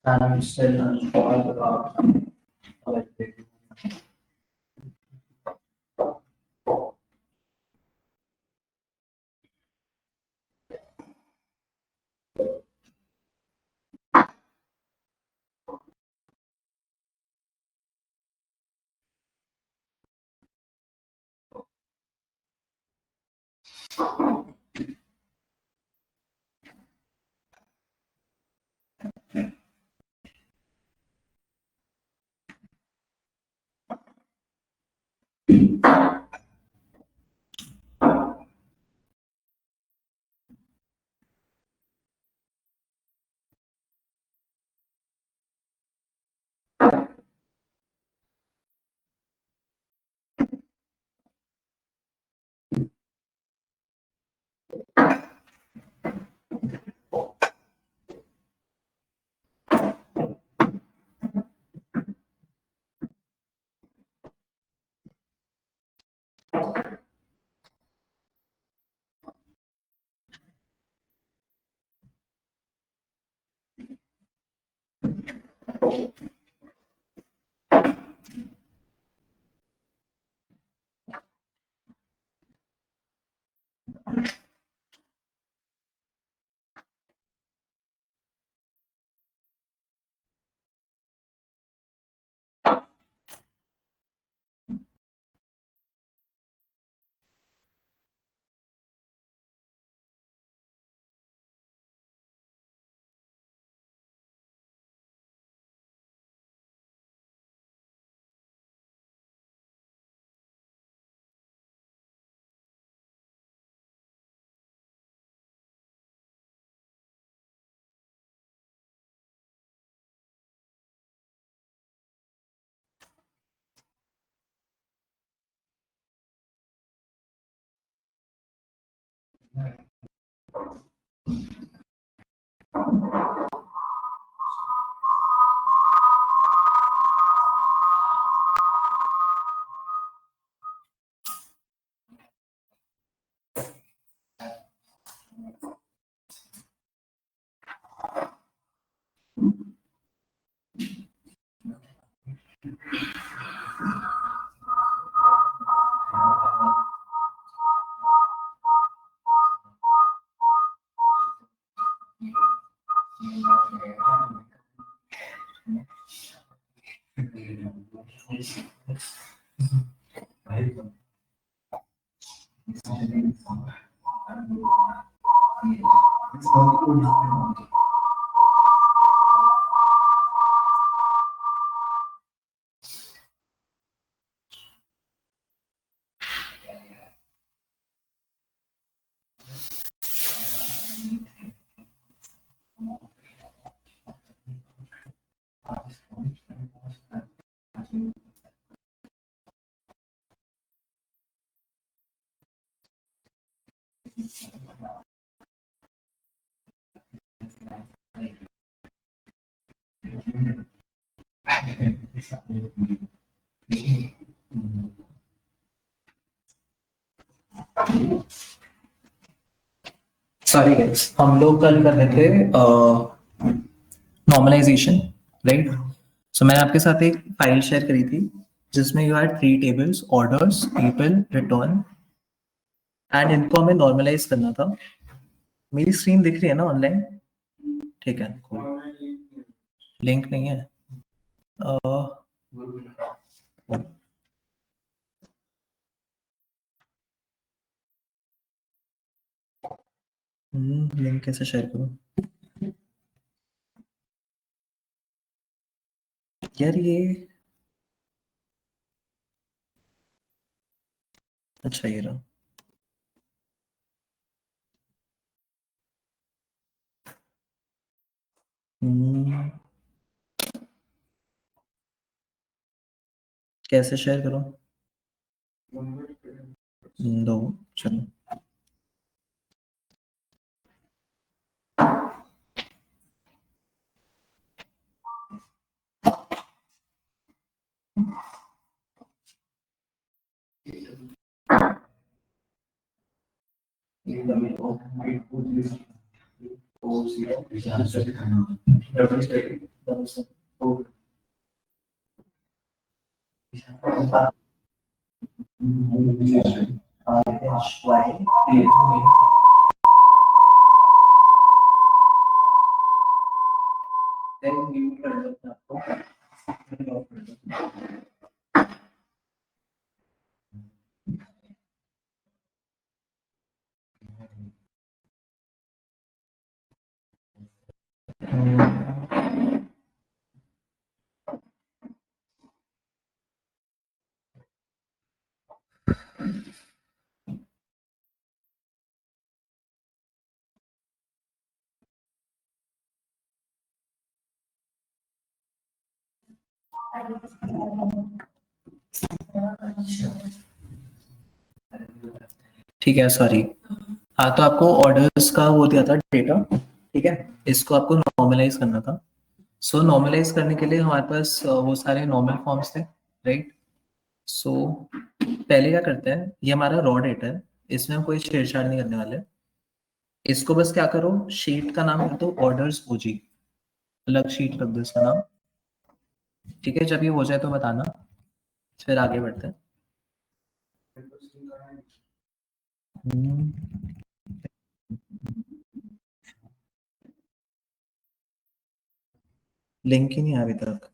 and I'm still unsure about electric. Sorry guys, हम लोग कल कर रहे थे नॉर्मलाइजेशन, राइट? सो मैंने आपके साथ एक फाइल शेयर करी थी जिसमें you had 3 tables, orders, people, return, and इनको हमें नॉर्मलाइज करना था। मेरी स्क्रीन दिख रही है ना ऑनलाइन? ठीक है, लिंक नहीं है। लिंक कैसे शेयर करूं यार? ये अच्छा, ये रहा। कैसे शेयर करूं? दो, चलो। ठीक है, सॉरी। हाँ, तो आपको ऑर्डर्स का वो दिया था डेटा, ठीक है। इसको आपको नॉर्मलाइज करना था। सो नॉर्मलाइज करने के लिए हमारे पास वो सारे नॉर्मल फॉर्म्स थे, राइट। सो पहले क्या करते हैं, ये हमारा रॉ डेटा है, इसमें हम कोई छेड़छाड़ नहीं करने वाले। इसको बस क्या करो, शीट का नाम कर दो ऑर्डर्स ओजी, अलग शीट रख दो इसका नाम, ठीक है। जब ये हो जाए तो बताना, फिर आगे बढ़ते हैं। लिंक ही नहीं आया अभी तक।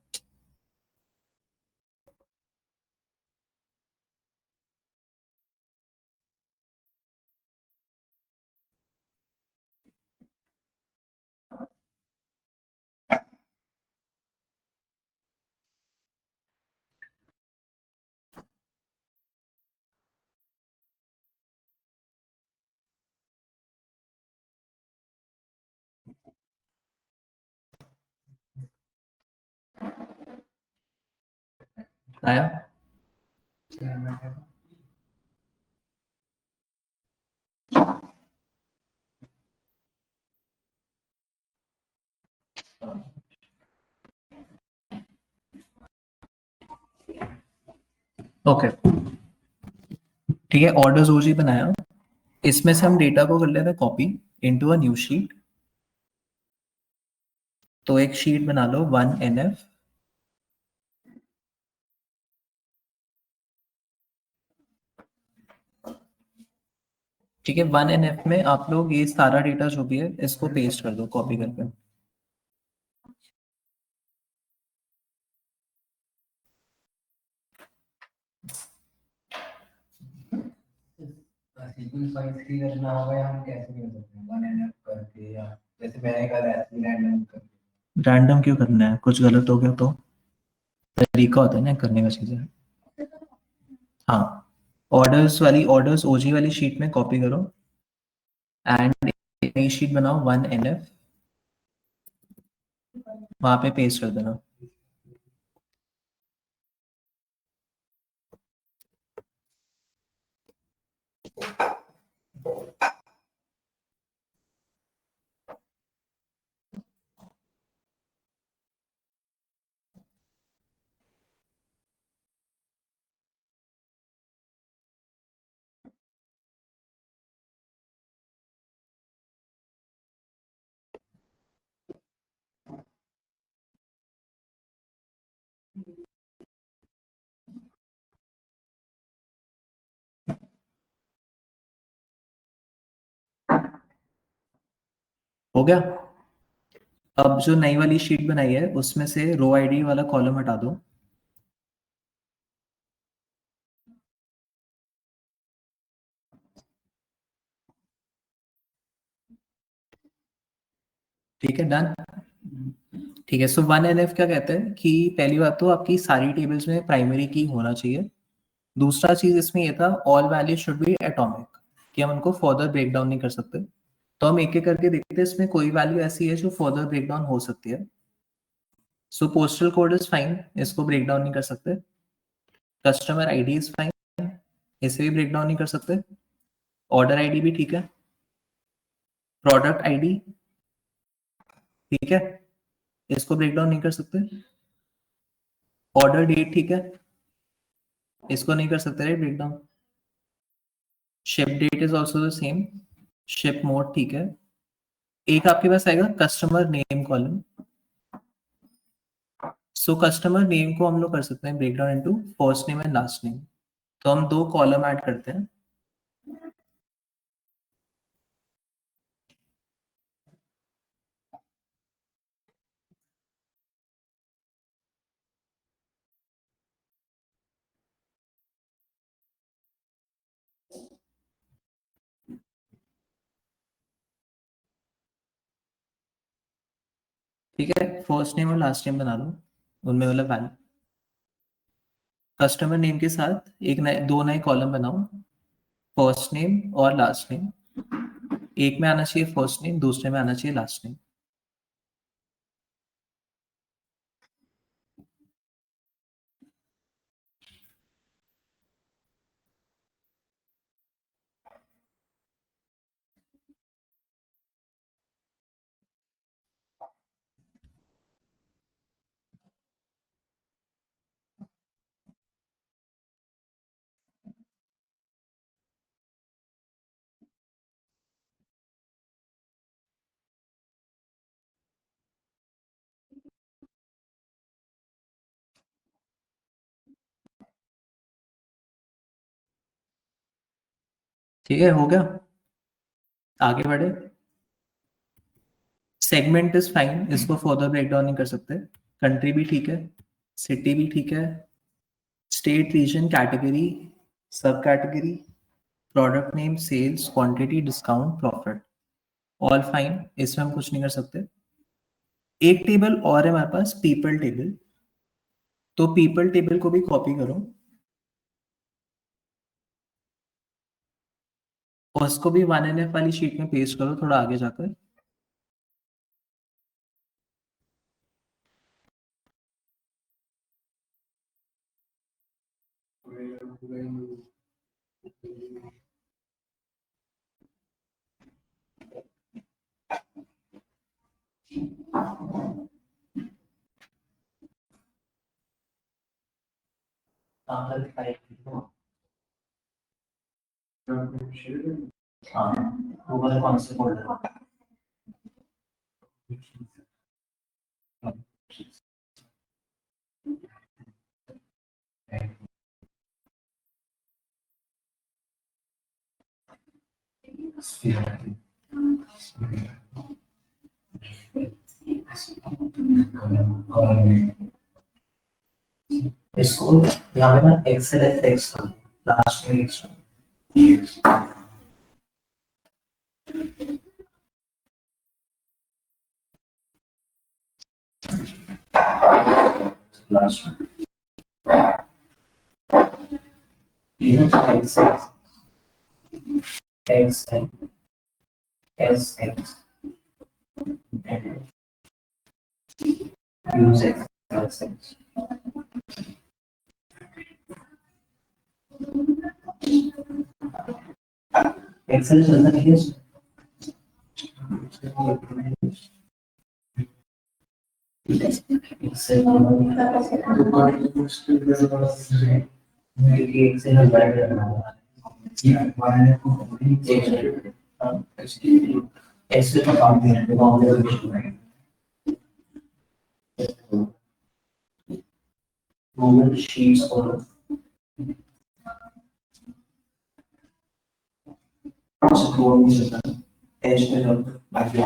आया। ओके, ठीक है। ऑर्डर्स ओजी बनाया, इसमें से हम डेटा को कर लेते हैं copy into a new sheet. तो एक शीट बना लो 1NF, ठीक है। 1NF में आप लोग ये सारा डेटा जो भी है इसको पेस्ट कर दो कॉपी करके। सीक्वेंस वाइज ही करना होगा, या हम कैसे कर सकते हैं 1NF करके, या जैसे मैंने कहा ऐसे रैंडम करके। रैंडम क्यों करना है, कुछ गलत हो गया तो तरीका होता है ना करने का चीजें। हाँ, ऑर्डर्स ओजी वाली शीट में कॉपी करो एंड नई शीट बनाओ 1NF, वहां पे पेस्ट कर देना। हो गया। अब जो नई वाली शीट बनाई है उसमें से रो आईडी वाला कॉलम हटा दो। ठीक है, डन। ठीक है, सो 1NF क्या कहते हैं कि पहली बात तो आपकी सारी टेबल्स में प्राइमरी की होना चाहिए। दूसरा चीज इसमें ये था, all value should be atomic, कि हम उनको फर्दर ब्रेक डाउन नहीं कर सकते। तो हम एक एक करके देखते हैं, इसमें कोई वैल्यू ऐसी है जो फर्दर ब्रेक डाउन हो सकती है। सो पोस्टल कोड इज फाइन, इसको ब्रेक डाउन नहीं कर सकते। कस्टमर आईडी इज फाइन, इसे भी ब्रेक डाउन नहीं कर सकते। ऑर्डर आईडी भी ठीक है। प्रोडक्ट आईडी ठीक है, इसको ब्रेक डाउन नहीं कर सकते। ऑर्डर डेट ठीक है, इसको नहीं कर सकते right break down. Ship date is also the same. Ship mode ठीक है। एक आपके पास आएगा customer name column. So customer name को हम लोग कर सकते हैं break down into first name and last name. तो हम दो कॉलम ऐड करते हैं। ठीक है, फर्स्ट नेम और लास्ट नेम बना लो, उनमें मतलब वैल्यू। कस्टमर नेम के साथ एक नए दो नए कॉलम बनाओ, फर्स्ट नेम और लास्ट नेम। एक में आना चाहिए फर्स्ट नेम, दूसरे में आना चाहिए लास्ट नेम। ठीक है, हो गया। आगे बढ़े। सेगमेंट इज फाइन, इसको फर्दर ब्रेक डाउन नहीं कर सकते। कंट्री भी ठीक है, सिटी भी ठीक है, state region category sub category, product name sales quantity discount profit, all fine, इसमें हम कुछ नहीं कर सकते। एक टेबल और है हमारे पास, पीपल टेबल। तो पीपल टेबल को भी कॉपी करो और उसको भी 1NF वाली शीट में पेस्ट करो थोड़ा आगे जाकर। हाँ, वो वाला कौन से फोल्डर। इसको यहाँ पे ना एक्सेल टेक्स्ट लास्ट में last X S X use X. Excel चलता नहीं है। एक्सेल एक्सेल बैठ रहा ऐसे तो काम नहीं है, गूगल शीट्स और एच में बाकी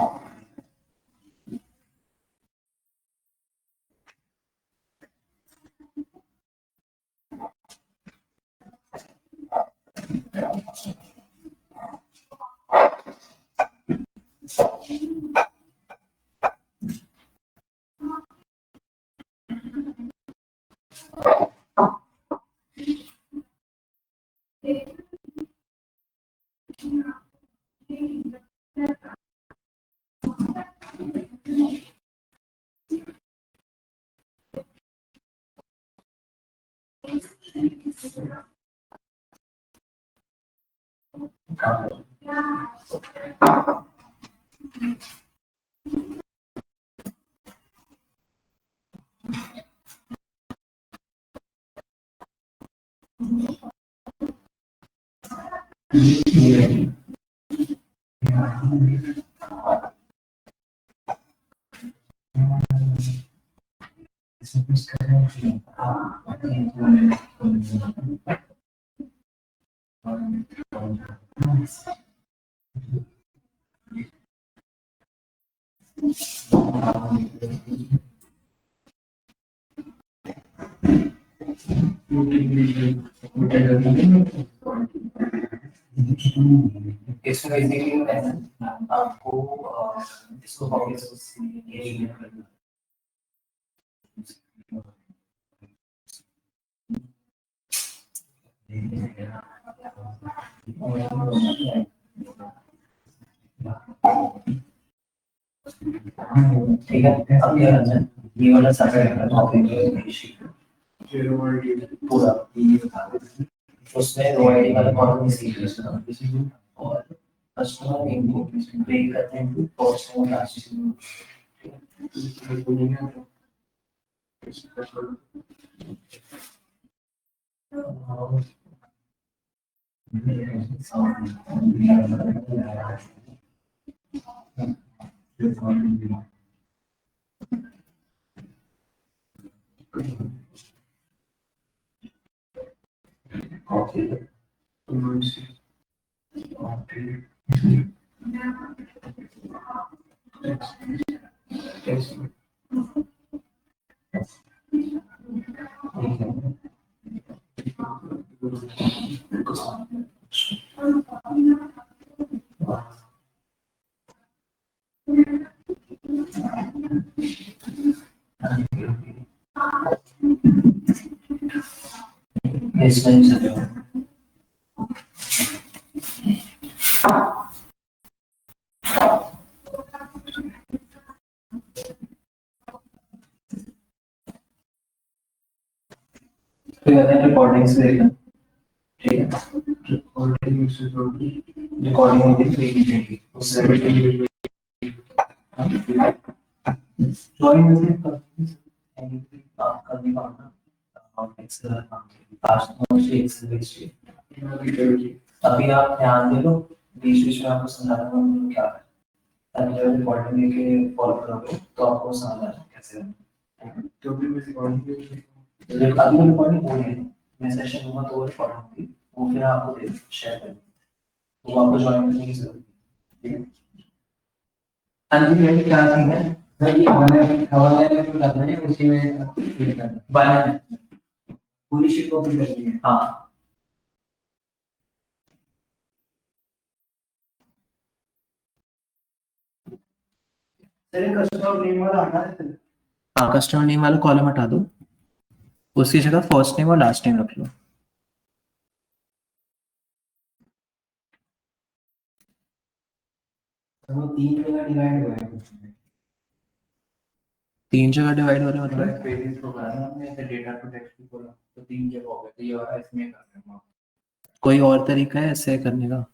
इसमें बेसिकली आपको इसको कॉपी ठीक है। अब ये रंजन ये वाला सारा कॉपी पूरा उसमें रो आईडी वाला कॉलम सीरीज और कस्टमर नेम को ब्रेक करते हैं टू फर्स्ट और लास्ट। रिकॉर्डिंग से देखना ठीक है। रिकॉर्डिंग होगी उससे अभी आप ध्यान दे लो बीच बीच में आपको समझा दूंगा मैं क्या है ताकि जब रिकॉर्डिंग लेके फॉलो करोगे तो आपको समझ आ जाए कैसे है। तो भी मैं रिकॉर्डिंग अभी रिकॉर्डिंग हो रही है मैं सेशन दूंगा तो रिकॉर्डिंग होगी वो फिर आपको दे शेयर करेंगे तो आपको ज्वाइन करने की जरूरत है। ठीक है। हाँ जी मेरी क्या थी है सर ये हवाले में जो लगना है उसी में बनाना पूरी शीट कॉपी करनी है। हाँ सर कस्टमर नेम वाला हटा देते हैं। हाँ कस्टमर नेम वाला कॉलम हटा दो उसकी जगह फर्स्ट नेम और लास्ट नेम रख लो। वो तीन जगह डिवाइड हुआ है तीन जगह डिवाइड हो रहे हैं मतलब पेजेस को बनाना हमने ऐसे डेटा टू टेक्स्ट की बोला तो तीन जगह हो गए तो ये वाला इसमें कर रहे हैं कोई और तरीका है ऐसे करने का।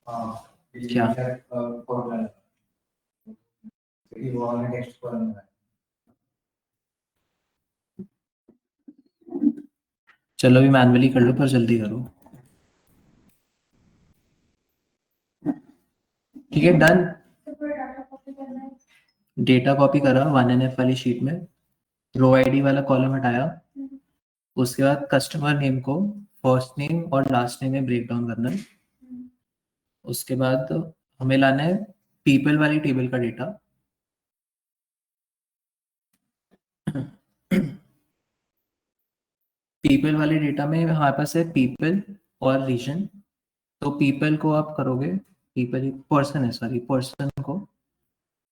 हाँ क्या फॉर्मूला ये वाला टेक्स्ट फॉर्मूला चलो भी मैन्युअली कर लो पर जल्दी करो। ठीक है डन। डेटा कॉपी करा 1NF वाली शीट में रो आईडी वाला कॉलम हटाया उसके बाद कस्टमर नेम को फर्स्ट नेम और लास्ट नेम में ब्रेक डाउन करना है। उसके बाद हमें लाना है पीपल वाली टेबल का डेटा। पीपल वाले डेटा में हमारे पास है पीपल और रीजन तो पीपल को आप करोगे पीपल पर्सन है सॉरी पर्सन को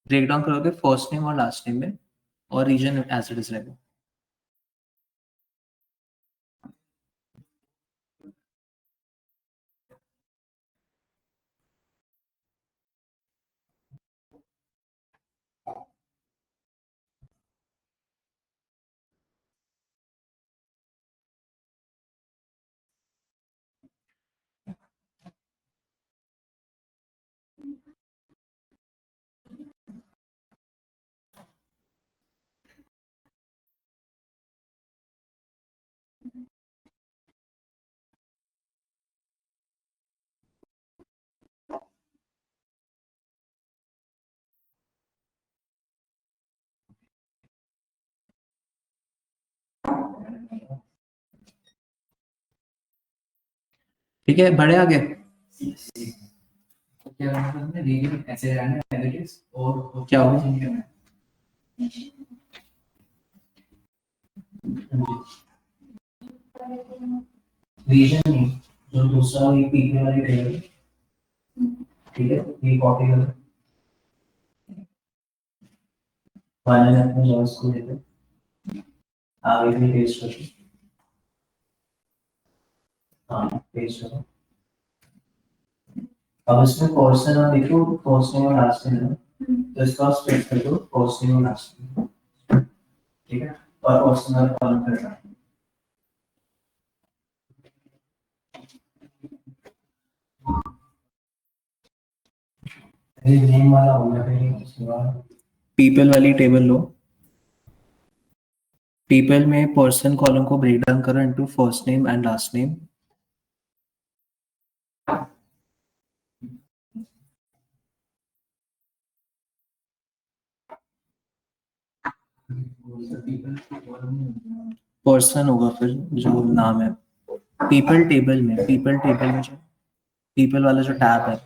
ब्रेक डाउन करोगे फर्स्ट नेम और लास्ट नेम में और रीजन एज इट इज रहेगा। ठीक है, बढ़े आगे। क्या करना है, रीजन ऐसे रहना है एज और क्या हुआ? रीजन नहीं, जो दूसरा ये पीछे वाली टेबल, ठीक है, ये कॉपी कर फाइनल अपने जॉब्स को लेकर आगे भी पेस्ट करो। हाँ, पेस्ट करो। अब इसमें पर्सन और देखो, फर्स्ट नेम और लास्ट नेम है, तो इसका स्पेस कर दो फर्स्ट नेम और लास्ट नेम, ठीक है, और पर्सन और कॉलम करना है। ये नेम वाला होगा, फिर उसके बाद पीपल वाली टेबल लो। पीपल में पर्सन कॉलम को ब्रेक डाउन करो into first name and last name. Person होगा फिर जो नाम है। पीपल टेबल में जो पीपल वाला जो टैब है,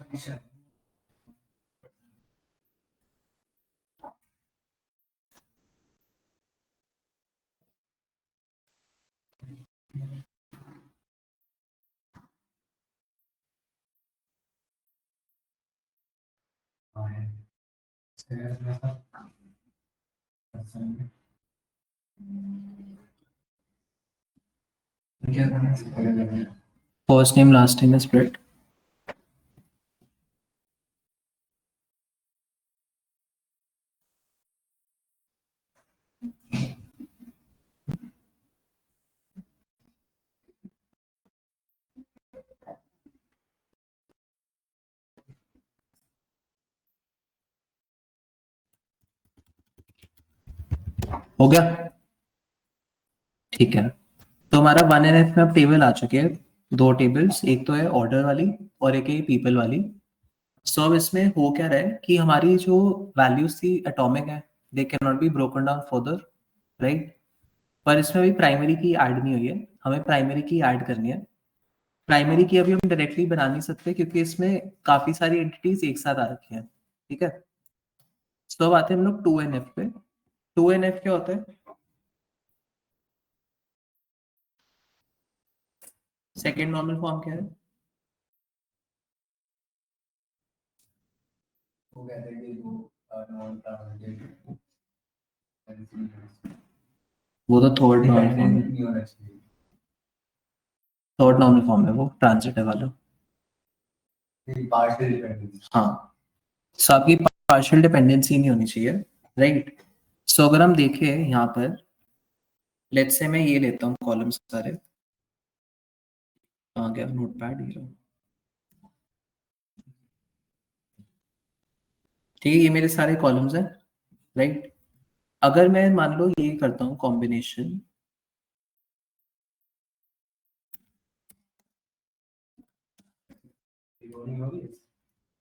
क्या करना है? First name last name split. हो गया? ठीक है, तो हमारा 1NF में अब टेबल आ चुके हैं, दो टेबल्स, एक तो है ऑर्डर वाली और एक है पीपल वाली। सो अब इसमें हो क्या रहा है कि हमारी जो वैल्यूज थी एटॉमिक है, they can not be broken down further, right. पर इसमें अभी प्राइमरी की ऐड नहीं हुई है, हमें प्राइमरी की ऐड करनी है। प्राइमरी की अभी हम डायरेक्टली बना नहीं सकते क्योंकि इसमें काफी सारी एंटिटीज एक साथ आ रखी हैं, ठीक है। तो अब आते हैं हम लोग 2NF पे। 2NF क्या होता है? सेकेंड नॉर्मल फॉर्म क्या है? वो कहते हैं कि वो नॉन ट्रांजिटिव वो तो थर्ड नॉर्मल फॉर्म है। नहीं होना चाहिए। थर्ड नॉर्मल फॉर्म है वो ट्रांजिटिव वाला। Partial dependency. हाँ, सो आपकी पार्शियल डिपेंडेंसी नहीं होनी चाहिए, राइट। सो अगर हम देखें यहाँ पर, लेट्स से मैं ये लेता हूँ कॉलम्स सारे, आ गया नोटपैड ये रहा। ठीक है, ये मेरे सारे कॉलम्स हैं, राइट। अगर मैं मान लो ये करता हूँ कॉम्बिनेशन,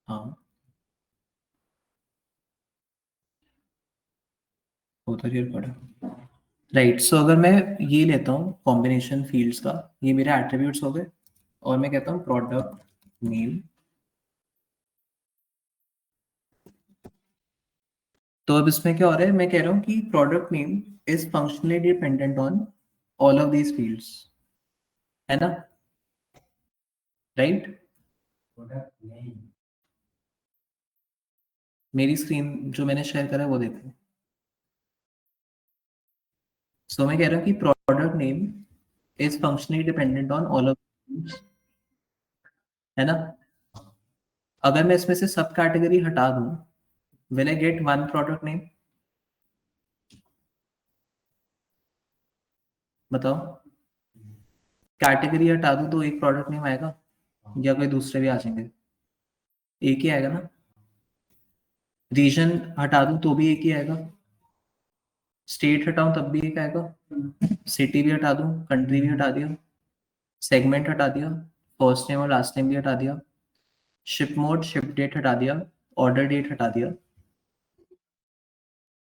हाँ उधर ही पड़ा, राइट। सो अगर मैं ये लेता हूँ कॉम्बिनेशन फील्ड्स का, ये मेरे एट्रीब्यूट्स हो गए, और मैं कहता हूँ प्रोडक्ट नेम। तो अब इसमें क्या हो रहा है, मैं कह रहा हूँ कि product name is functionally dependent on all of these fields, है ना, राइट। मेरी स्क्रीन जो मैंने शेयर करा है वो देखो। सो मैं कह रहा हूँ कि product name is functionally dependent on all of, है ना। अगर मैं इसमें से सब कैटेगरी हटा दूं, will I get one product name? बताओ, कैटेगरी हटा दूं तो एक प्रोडक्ट नेम आएगा या कोई दूसरे भी आ जाएंगे? एक ही आएगा ना। रीजन हटा दूं तो भी एक ही आएगा, स्टेट हटाऊं तब भी एक आएगा, सिटी भी हटा दूं, कंट्री भी हटा दिया, सेगमेंट हटा दिया, फर्स्ट नेम और लास्ट नेम भी हटा दिया, शिप मोड शिप डेट हटा दिया, ऑर्डर डेट हटा दिया,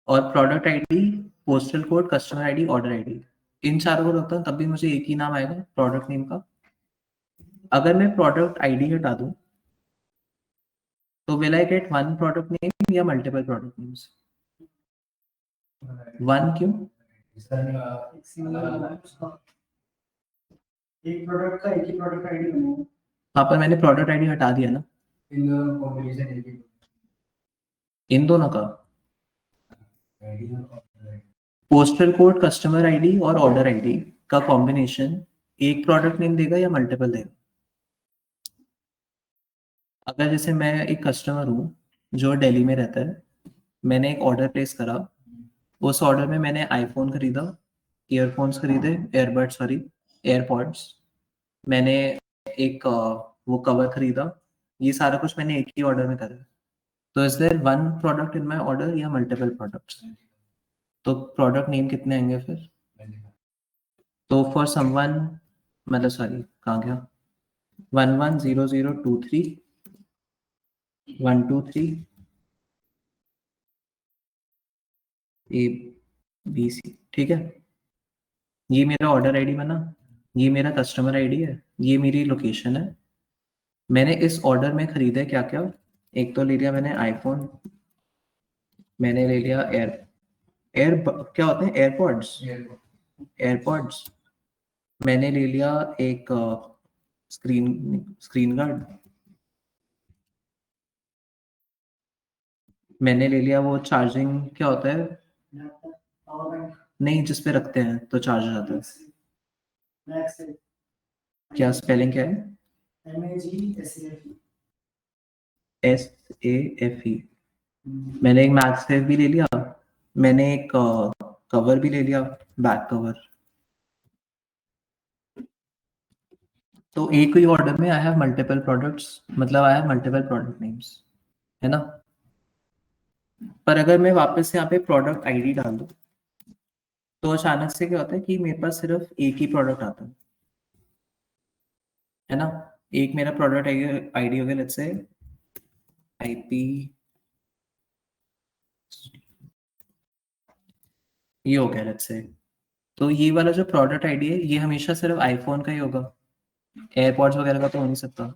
और product ID, postal code, customer ID, order ID, इन चारों को रखता हूँ तब भी मुझे एक ही नाम आएगा प्रोडक्ट नेम का। अगर मैं प्रोडक्ट आईडी हटा दूं तो will I get one product name या मल्टीपल प्रोडक्ट नेम्स? वन क्यों? एक प्रोडक्ट का एक ही प्रोडक्ट आईडी बनेगा। हाँ, पर मैंने प्रोडक्ट आईडी हटा दिया ना, इन दोनों कॉम्बिनेशन एक ही इन दोनों का। ID postal code, customer ID और ऑर्डर आईडी का कॉम्बिनेशन एक प्रोडक्ट नेम देगा या मल्टीपल देगा? अगर जैसे मैं एक कस्टमर हूँ जो दिल्ली में रहता है, मैंने एक ऑर्डर प्लेस करा, उस ऑर्डर में मैंने आईफोन खरीदा, ईयरफोन्स खरीदे, एयरबड्स सॉरी एयरपॉड्स, मैंने एक वो कवर खरीदा, ये सारा कुछ मैंने एक ही ऑर्डर में करा। तो is there one product in my order या मल्टीपल प्रोडक्ट्स? तो प्रोडक्ट नेम कितने आएंगे फिर? तो फॉर समवन, मतलब सॉरी कहाँ गया, 110023 123 ए बी सी, ठीक है। ये मेरा ऑर्डर आईडी बना, ये मेरा कस्टमर आईडी है, ये मेरी लोकेशन है। मैंने इस ऑर्डर में खरीदा क्या क्या? एक तो ले लिया मैंने आईफोन, मैंने ले लिया एयर क्या होते हैं, एयरपॉड्स, एयरपॉड्स, मैंने ले लिया एक स्क्रीन गार्ड, मैंने ले लिया वो चार्जिंग क्या होता है, पावर बैंक नहीं जिस पे रखते हैं तो चार्ज हो जाता है, मैक्स क्या स्पेलिंग क्या है? MAGSAFE। SAFE। मैंने एक मैक्स सेफ भी ले लिया, मैंने एक कवर भी ले लिया, बैक कवर। तो एक ही ऑर्डर में आई हैव मल्टीपल प्रोडक्ट्स, मतलब I have multiple product names, है ना। पर अगर मैं वापस यहाँ पे प्रोडक्ट आईडी डाल दूँ तो अचानक से क्या होता है कि मेरे पास सिर्फ एक ही प्रोडक्ट आता है ना। एक मेरा प्रोडक्ट आईडी हो गया, लेट्स से IP, ये हो गया लेट्स से। तो ये वाला जो प्रोडक्ट आईडी है ये हमेशा सिर्फ आईफोन का ही होगा, एयरपॉड्स वगैरह का तो हो नहीं सकता।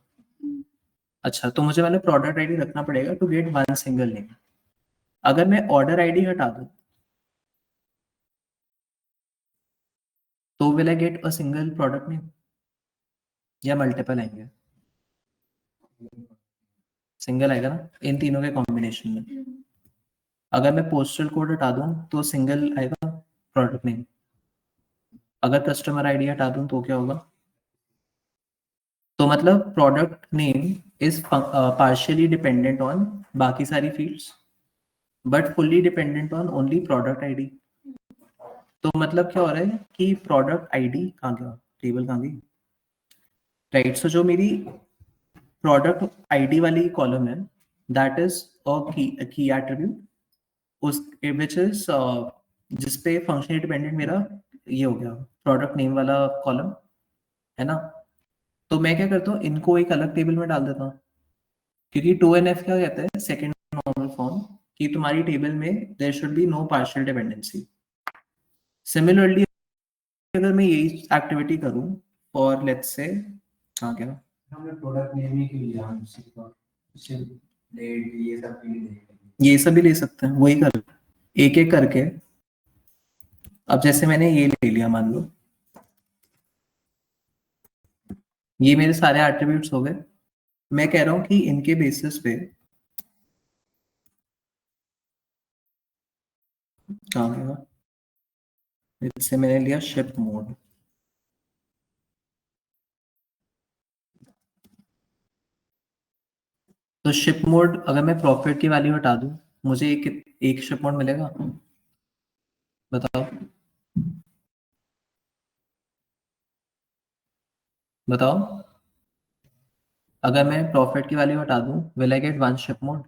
अच्छा, तो मुझे मतलब प्रोडक्ट आईडी रखना पड़ेगा to get one single name. अगर मैं ऑर्डर आईडी हटा दूं तो will I get a single product name या मल्टीपल आएंगे? सिंगल आएगा ना इन तीनों के कॉम्बिनेशन में। अगर मैं पोस्टल कोड हटा दूं तो सिंगल आएगा प्रोडक्ट नेम। अगर कस्टमर आईडी हटा दूं तो क्या होगा? तो मतलब product name is partially dependent on बाकी सारी fields but fully dependent on only product ID. तो मतलब क्या हो रहा है कि प्रोडक्ट आईडी कहाँ गया, टेबल कहाँ गई, राइट। सो जो मेरी प्रोडक्ट आईडी वाली कॉलम है दैट इज अ की एट्रीब्यूट, उस विच इज जिसपे फंक्शनली डिपेंडेंट मेरा ये हो गया प्रोडक्ट नेम वाला कॉलम, है ना। तो मैं क्या करता हूँ, इनको एक अलग टेबल में डाल देता हूँ, क्योंकि 2NF क्या कहता है, सेकंड नॉर्मल फॉर्म, कि तुम्हारी टेबल में there should be no partial dependency. Similarly अगर मैं यही एक्टिविटी करूँ और लेट्स से कहाँ गया, हमें प्रोडक्ट नेम ही क्यों लिया, हम सिर्फ डेट ये सब भी नहीं, ये सब भी ले सकते हैं, वही कर एक एक करके। अब जैसे मैंने ये ले लिया, मान लो ये मेरे सारे एट्रीब्यूट्स हो गए। मैं कह रहा हूं कि इनके बेसिस पे कहाँ गया, इससे मैंने लिया शिप मोड। तो शिप मोड अगर मैं प्रॉफिट की वैल्यू हटा दूं मुझे एक शिप मोड मिलेगा, बताओ बताओ। अगर मैं प्रॉफिट की वैल्यू हटा दूं will I get one ship mode,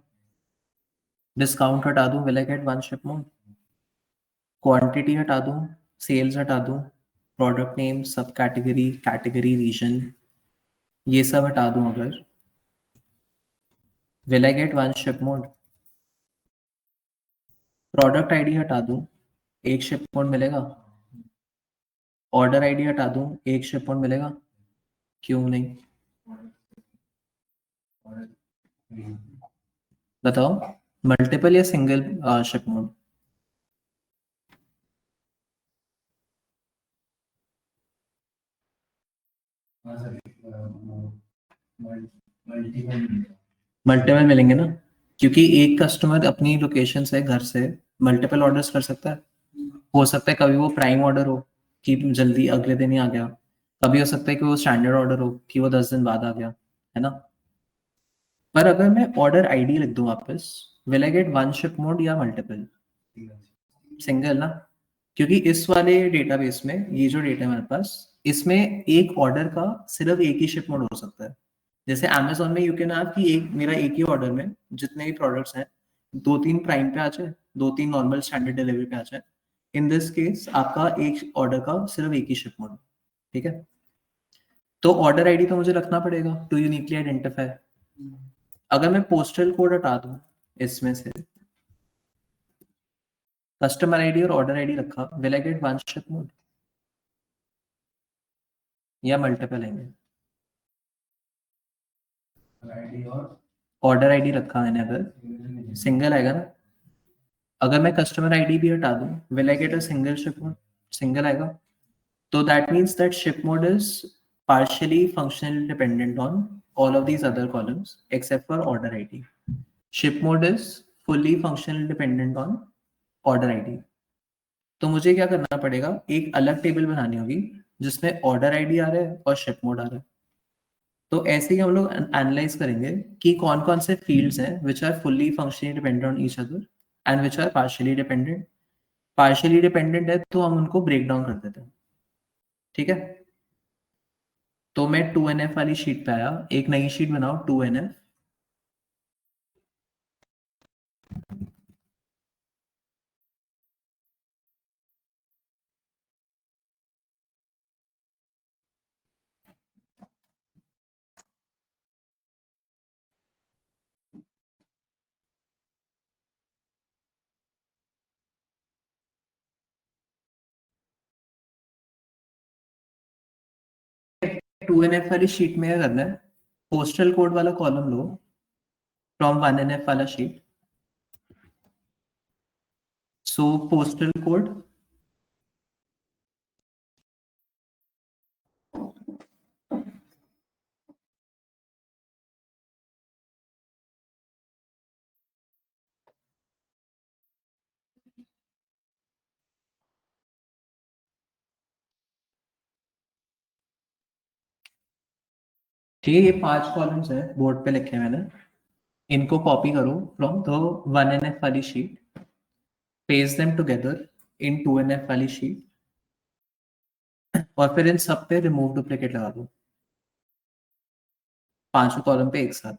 discount हटा दूं will I get one ship mode, quantity हटा दूं, सेल्स हटा दूं, प्रोडक्ट नेम, सब कैटेगरी, कैटेगरी, रीजन, ये सब हटा दूं अगर, will I get one ship mode. Product ID हटा दूं एक शिप मोड मिलेगा, ऑर्डर आईडी हटा दूं एक शिप मोड मिलेगा, क्यों नहीं? बताओ, मल्टीपल या सिंगल शिप मोड? मल्टीपल मिलेंगे ना, क्योंकि एक कस्टमर अपनी लोकेशन से, घर से मल्टीपल ऑर्डर्स कर सकता है। हो सकता है कभी वो प्राइम ऑर्डर हो कि जल्दी अगले दिन ही आ गया, कभी हो सकता है कि वो स्टैंडर्ड ऑर्डर हो कि वो 10 दिन बाद आ गया, है ना। पर अगर मैं ऑर्डर आईडी लिख दूं वापस, will I get one ship mode या मल्टीपल? सिंगल ना, क्योंकि इस वाले डेटाबेस में, ये जो डेटा है मेरे पास, इसमें एक ऑर्डर का सिर्फ एक ही शिप मोड हो सकता है। जैसे अमेजोन में यू कैन हैव कि एक मेरा एक ही ऑर्डर में जितने भी प्रोडक्ट्स हैं, 2-3 प्राइम पे आ जाए, 2-3 नॉर्मल स्टैंडर्ड डिलीवरी पे आ जाए। इन दिस केस आपका एक ऑर्डर का सिर्फ एक ही शिप मोड, ठीक है। तो ऑर्डर आईडी तो मुझे रखना पड़ेगा टू यूनिकली आइडेंटिफाई। अगर मैं पोस्टल कोड हटा दूं इसमें से, कस्टमर आईडी और ऑर्डर आईडी रखा, will I get one ship mode या मल्टीपल आएंगे? ऑर्डर आईडी रखा मैंने, अगर सिंगल आएगा ना। अगर मैं कस्टमर आईडी भी हटा दूं, will I get a single ship mode? Single आएगा। तो that means that ship mode is partially functionally dependent on all of these other columns except for order ID. Ship mode is fully functionally dependent on order ID. तो मुझे क्या करना पड़ेगा, एक अलग table बनानी होगी जिसमें ऑर्डर आईडी आ रहा है और शिप मोड आ रहा है। तो ऐसे ही हम लोग एनालाइज करेंगे कि कौन कौन से फील्ड्स हैं which are fully functionally dependent on each other and which are partially dependent. Partially dependent है तो हम उनको ब्रेक डाउन कर देते हैं, ठीक है। तो मैं 2NF वाली शीट पे आया, एक नई शीट बनाओ 2NF। टू एन एफ वाली शीट में क्या करना है, पोस्टल कोड वाला कॉलम लो फ्रॉम 1NF वाला शीट। सो पोस्टल कोड, ठीक है, ये 5 कॉलम्स है बोर्ड पे लिखे हैं मैंने। इनको कॉपी करो फ्रॉम द 1NF वाली sheet, paste them together in 2NF वाली शीट, और फिर इन सब पे रिमूव डुप्लीकेट लगा दो, पांचों कॉलम पे एक साथ।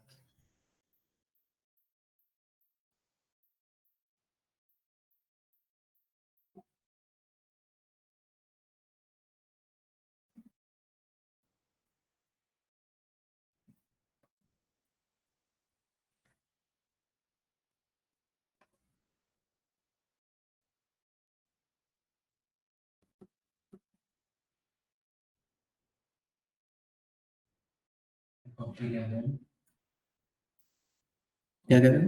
क्या करें,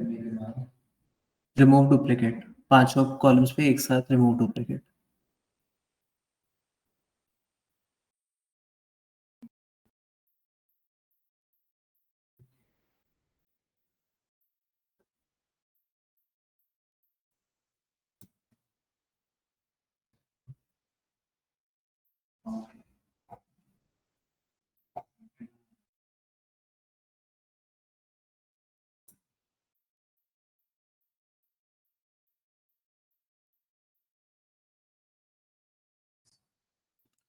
रिमूव डुप्लीकेट, पांचों कॉलम्स पे एक साथ रिमूव डुप्लीकेट।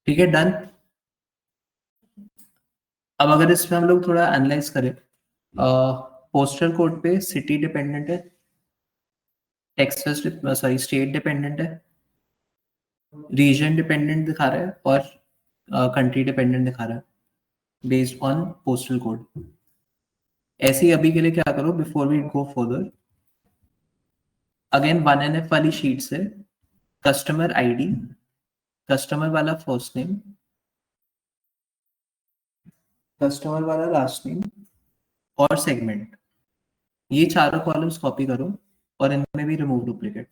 ठीक है, डन। अब अगर इसमें हम लोग थोड़ा एनालाइज करें, पोस्टल कोड पे सिटी डिपेंडेंट है, टेक्सास, सॉरी स्टेट डिपेंडेंट है, रीजन डिपेंडेंट दिखा रहा है, और कंट्री डिपेंडेंट दिखा रहा है बेस्ड ऑन पोस्टल कोड। ऐसे ही अभी के लिए क्या करो, before we go further, again 1NF वाली शीट से कस्टमर आईडी, कस्टमर वाला फर्स्ट नेम, कस्टमर वाला लास्ट नेम और सेगमेंट, ये चारों कॉलम्स कॉपी करो और इनमें भी रिमूव डुप्लीकेट।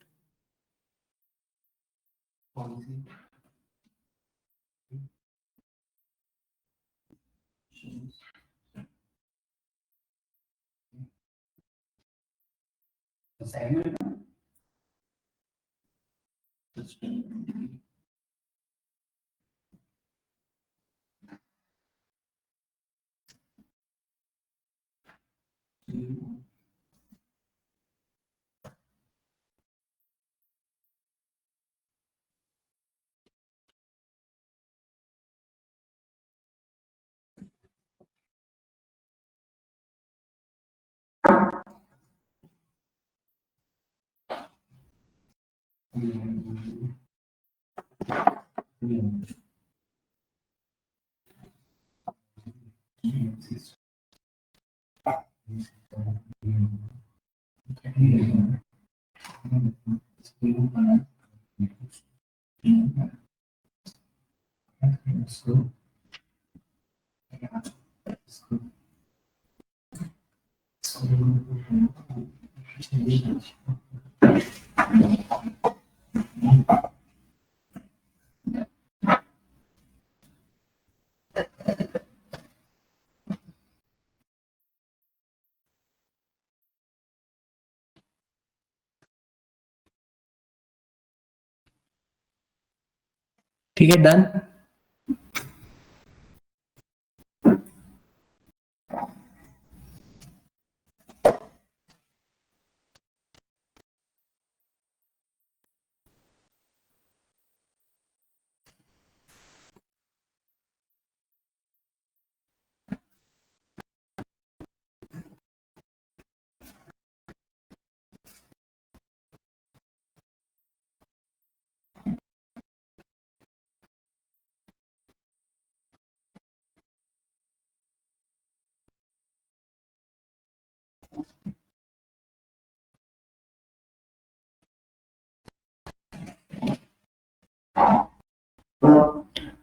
ठीक है, डन।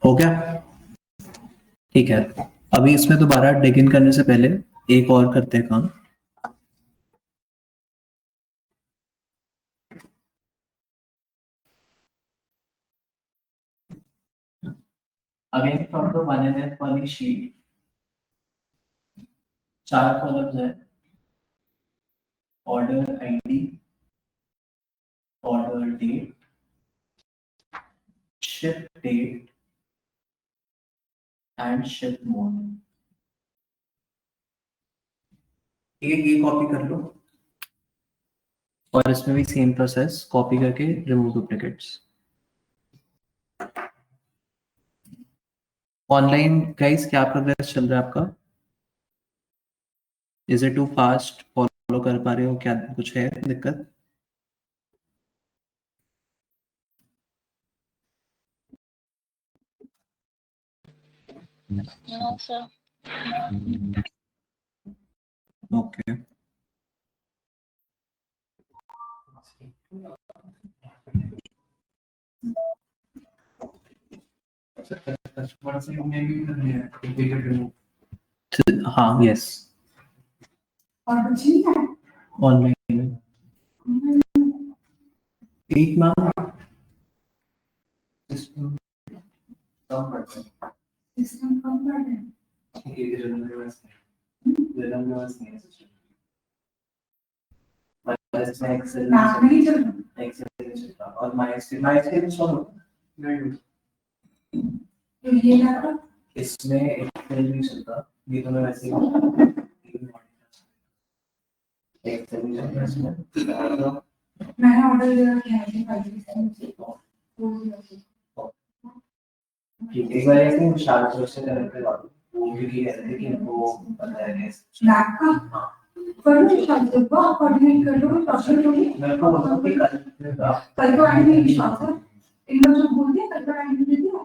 हो गया, ठीक है। अभी इसमें दोबारा डिग इन करने से पहले एक और करते हैं काम। अगेन फ्रॉम द 1NF वाली शीट 4 कॉलम्स है, order ID, order date, ship date and ship mode. ये कॉपी कर लो और इसमें भी सेम प्रोसेस, कॉपी करके रिमूव डुप्लीकेट्स। ऑनलाइन गाइस क्या प्रोग्रेस चल रहा है आपका? Is it too fast? Follow कर पा रहे हो क्या? कुछ है दिक्कत? No, sir. ओके, हाँ, यस, ऑनलाइन एक मैम सिस्टम कम कर रहे हैं। नाक नहीं चल रहा। और माइस्क्रीन इंस्टॉल तो ये लगा इसमें एक्सेल नहीं चलता, ये तो मैं वैसे ही एक्सेल नहीं चलता इसमें। मैंने ऑर्डर दिया है 5 से एक बार ऐसे शार्ट से कनेक्ट करवा दो, वो भी कहते हैं कि इनको पता है नाक का करो शायद एक बार कोऑर्डिनेट कर लो प्रोसेस होगी। मैं को बोलता हूँ कि कल को आएंगे इंशाल्लाह। इन लोगों को बोल दिया कल को आएंगे दे दिया।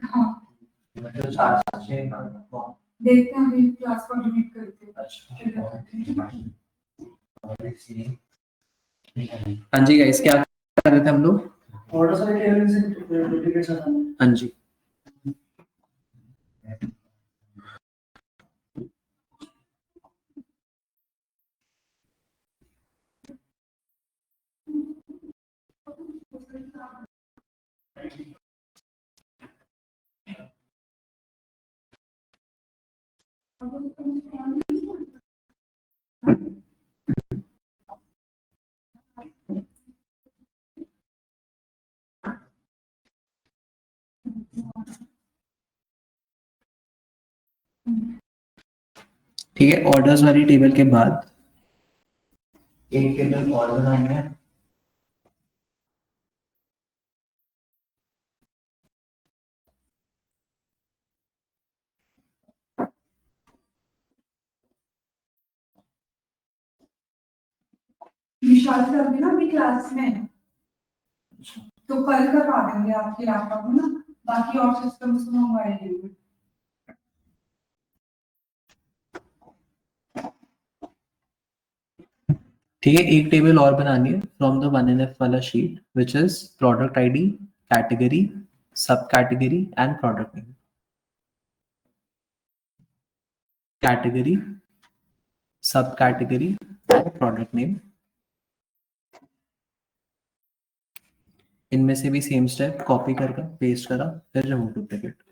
हाँ मतलब 4 से देखते हैं अभी क्लास कोऑर्डिनेट करते हैं। हाँ जी गाइस, क्या कर रहे थे हम लोग? ऑर्डर सारे टेबल से डुप्लीकेट आता है। हाँ जी, ठीक है, ऑर्डर्स वाली टेबल के बाद एक टेबल और बनानी है। विशाल सर भी ना अभी क्लास में है, तो कल करवा देंगे आपके लैपटॉप में ना, बाकी और सिस्टम्स में मंगवाए देंगे। ठीक है, एक टेबल और बनानी है फ्रॉम द 1NF वाला sheet, which is product ID, category, sub category and product name. Category, sub category and product name. इनमें से भी सेम स्टेप कॉपी कर पेस्ट करा, फिर रिमूव डुप्लीकेट।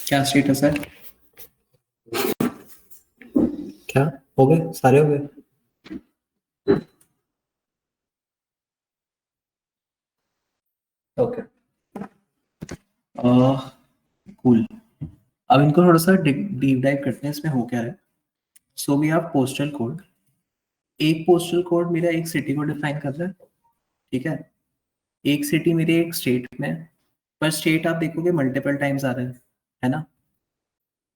क्या स्टेटस है? क्या हो गए? सारे हो गए? Okay, cool. अब इनको थोड़ा सा डीप डाइव करते हैं, इसमें हो क्या है। So we have postal code. एक पोस्टल कोड मेरा एक सिटी को डिफाइन कर रहा है, ठीक है। एक सिटी मेरे एक स्टेट में है, पर स्टेट आप देखोगे मल्टीपल टाइम्स आ रहे हैं, है ना।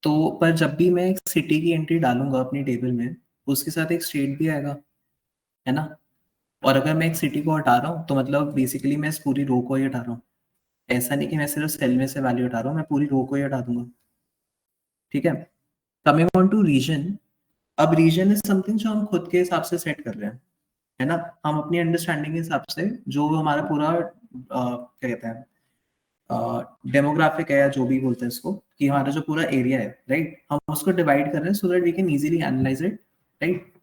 तो पर जब भी मैं एक सिटी की एंट्री डालूंगा अपनी टेबल में, उसके साथ एक स्टेट भी आएगा, है ना। और अगर मैं एक सिटी को हटा रहा हूँ तो मतलब बेसिकली मैं इस पूरी रो को ही हटा रहा हूँ। ऐसा नहीं कि मैं सिर्फ सेल में से वैल्यू हटा रहा हूँ, मैं पूरी रो को ही हटा दूंगा, ठीक है। Coming on to region. अब रीजन इज समथिंग जो हम खुद के हिसाब से सेट कर रहे हैं, है ना। हम अपनी अंडरस्टैंडिंग के हिसाब से जो हमारा पूरा क्या कहते हैं डेमोग्राफिक है या जो भी बोलते हैं इसको, कि हमारा जो पूरा एरिया है, राइट, हम उसको डिवाइड कर रहे हैं so that we can easily analyse it, right.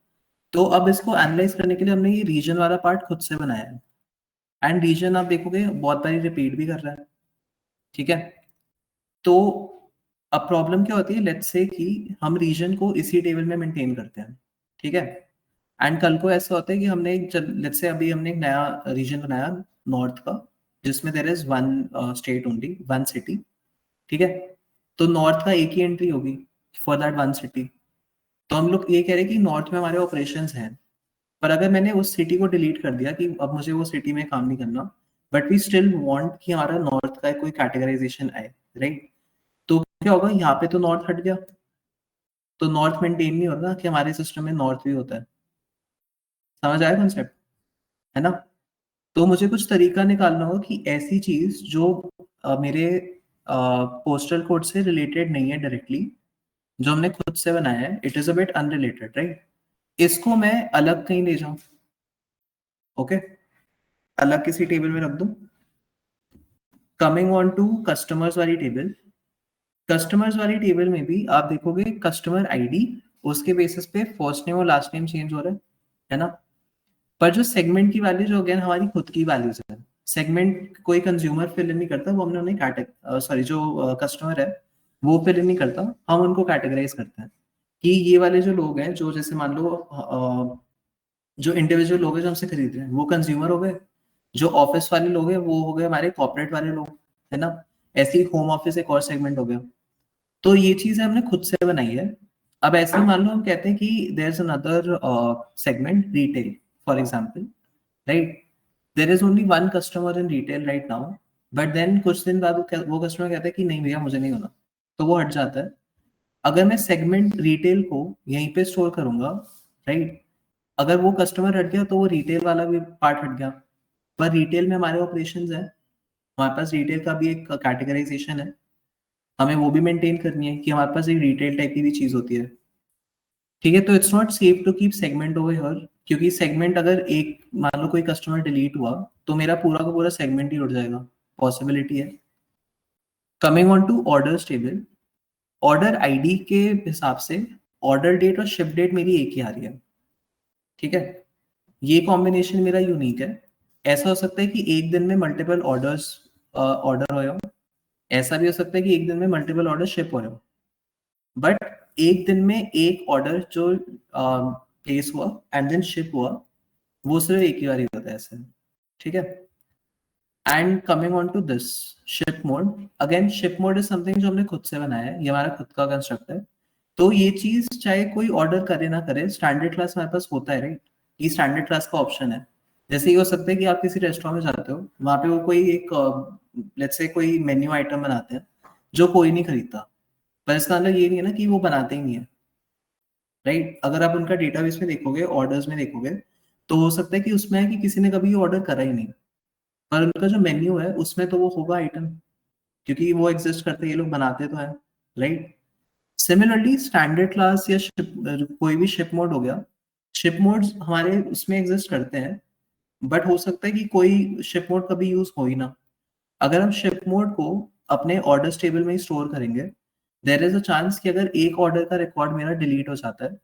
तो अब इसको एनालाइज करने के लिए हमने ये रीजन वाला पार्ट खुद से बनाया है। एंड रीजन आप देखोगे बहुत बारी रिपीट भी कर रहा है, ठीक है। तो अब प्रॉब्लम क्या होती है, लेट्स से कि हम रीजन को इसी टेबल में मेंटेन करते हैं, ठीक है। एंड कल को ऐसा होता है कि हमने लेट्स से अभी हमने एक नया रीजन बनाया नॉर्थ का, जिसमें there is one state only, one city, ठीक है। तो नॉर्थ का एक ही एंट्री होगी फॉर दैट वन सिटी। तो हम लोग ये कह रहे हैं कि नॉर्थ में हमारे ऑपरेशंस हैं, पर अगर मैंने उस सिटी को डिलीट कर दिया कि अब मुझे वो सिटी में काम नहीं करना, बट वी स्टिल वांट कि हमारा नॉर्थ का कोई कैटेगराइजेशन आए, राइट? तो क्या होगा, यहाँ पे तो नॉर्थ हट गया, तो नॉर्थ मेंटेन नहीं होगा कि हमारे सिस्टम में नॉर्थ भी होता है। समझ आया कॉन्सेप्ट, है ना? तो मुझे कुछ तरीका निकालना होगा कि ऐसी चीज जो मेरे पोस्टल कोड से रिलेटेड नहीं है डायरेक्टली, जो हमने खुद से बनाया है, it is a bit unrelated, right? इसको मैं अलग कहीं ले जाऊं, ओके, अलग किसी टेबल में रख दूं। कमिंग ऑन टू कस्टमर्स वाली टेबल, कस्टमर्स वाली टेबल में भी आप देखोगे कस्टमर आईडी, उसके बेसिस पे फर्स्ट नेम और लास्ट नेम चेंज हो रहा है ना? पर जो सेगमेंट की वैल्यू जो अगेन हमारी खुद की वैल्यूज है, सेगमेंट कोई कंज्यूमर फिल इन नहीं करता, वो हमने उन्हें सॉरी जो कस्टमर है वो फिल इन नहीं करता, हम उनको कैटेगराइज करते हैं कि ये वाले जो लोग हैं, जो जैसे मान लो जो इंडिविजुअल लोग हैं जो हमसे खरीद रहे हैं वो कंज्यूमर हो गए, जो ऑफिस वाले लोग हैं वो हो गए हमारे कॉर्पोरेट वाले लोग, है ना? ऐसे ही होम ऑफिस एक और सेगमेंट हो गया। तो ये चीज हमने खुद से बनाई है। अब ऐसे ही मान लो हम कहते हैं कि there is another segment retail for example, right? There is only one customer in retail right now, but then कुछ दिन बाद वो कस्टमर कहता है कि नहीं भैया मुझे नहीं होना, तो वो हट जाता है। अगर मैं सेगमेंट रिटेल को यहीं पे स्टोर करूंगा, राइट, अगर वो कस्टमर हट गया तो वो रिटेल वाला भी पार्ट हट गया। पर रिटेल में हमारे ऑपरेशंस है, हमारे पास रिटेल का भी एक कैटेगराइजेशन है, हमें वो भी मेंटेन करनी है कि हमारे पास एक रिटेल टाइप की भी चीज होती है, ठीक है? तो it's not safe to keep segment over here, क्योंकि सेगमेंट अगर एक मान लो कोई कस्टमर डिलीट हुआ तो मेरा पूरा का पूरा सेगमेंट ही उड़ जाएगा, पॉसिबिलिटी है। Coming on to orders table, order ID के हिसाब से ऑर्डर डेट और शिप डेट मेरी एक ही आ रही है, ठीक है? ये कॉम्बिनेशन मेरा यूनिक है। ऐसा हो सकता है कि एक दिन में मल्टीपल ऑर्डर्स ऑर्डर हो, ऐसा भी हो सकता है कि एक दिन में मल्टीपल ऑर्डर शिप हो, बट एक दिन में एक ऑर्डर जो प्लेस हुआ एंड देन शिप हुआ, वो सिर्फ एक ही बार ही होता है ऐसे, ठीक है? And coming on to this ship mode, again ship mode is something जो हमने खुद से बनाया है, ये हमारा खुद का कंस्ट्रक्ट है। तो ये चीज चाहे कोई ऑर्डर करे ना करे, स्टैंडर्ड क्लास हमारे पास होता है, राइट? ये स्टैंडर्ड क्लास का ऑप्शन है। जैसे ये हो सकता है कि आप किसी रेस्टोरेंट में जाते हो, वहां पे वो कोई एक लेट्स से कोई मेन्यू आइटम बनाते हैं जो कोई नहीं खरीदता, पर इसका मतलब ये नहीं है ना कि वो बनाते ही नहीं है, राइट? अगर आप उनका डेटाबेस में देखोगे, ऑर्डर्स में देखोगे, तो हो सकता है कि उसमें है कि किसी ने कभी ऑर्डर करा ही नहीं, पर उनका जो मेन्यू है उसमें तो वो होगा आइटम, क्योंकि वो एग्जिस्ट करते हैं, ये लोग बनाते तो हैं, राइट? सिमिलरली स्टैंडर्ड क्लास या शिप, कोई भी शिप मोड हो गया, शिप मोड्स हमारे उसमें एग्जिस्ट करते हैं, बट हो सकता है कि कोई शिप मोड कभी यूज हो ही ना। अगर हम शिप मोड को अपने ऑर्डर्स टेबल में ही स्टोर करेंगे, देयर इज अ चांस कि अगर एक ऑर्डर का रिकॉर्ड मेरा डिलीट हो जाता है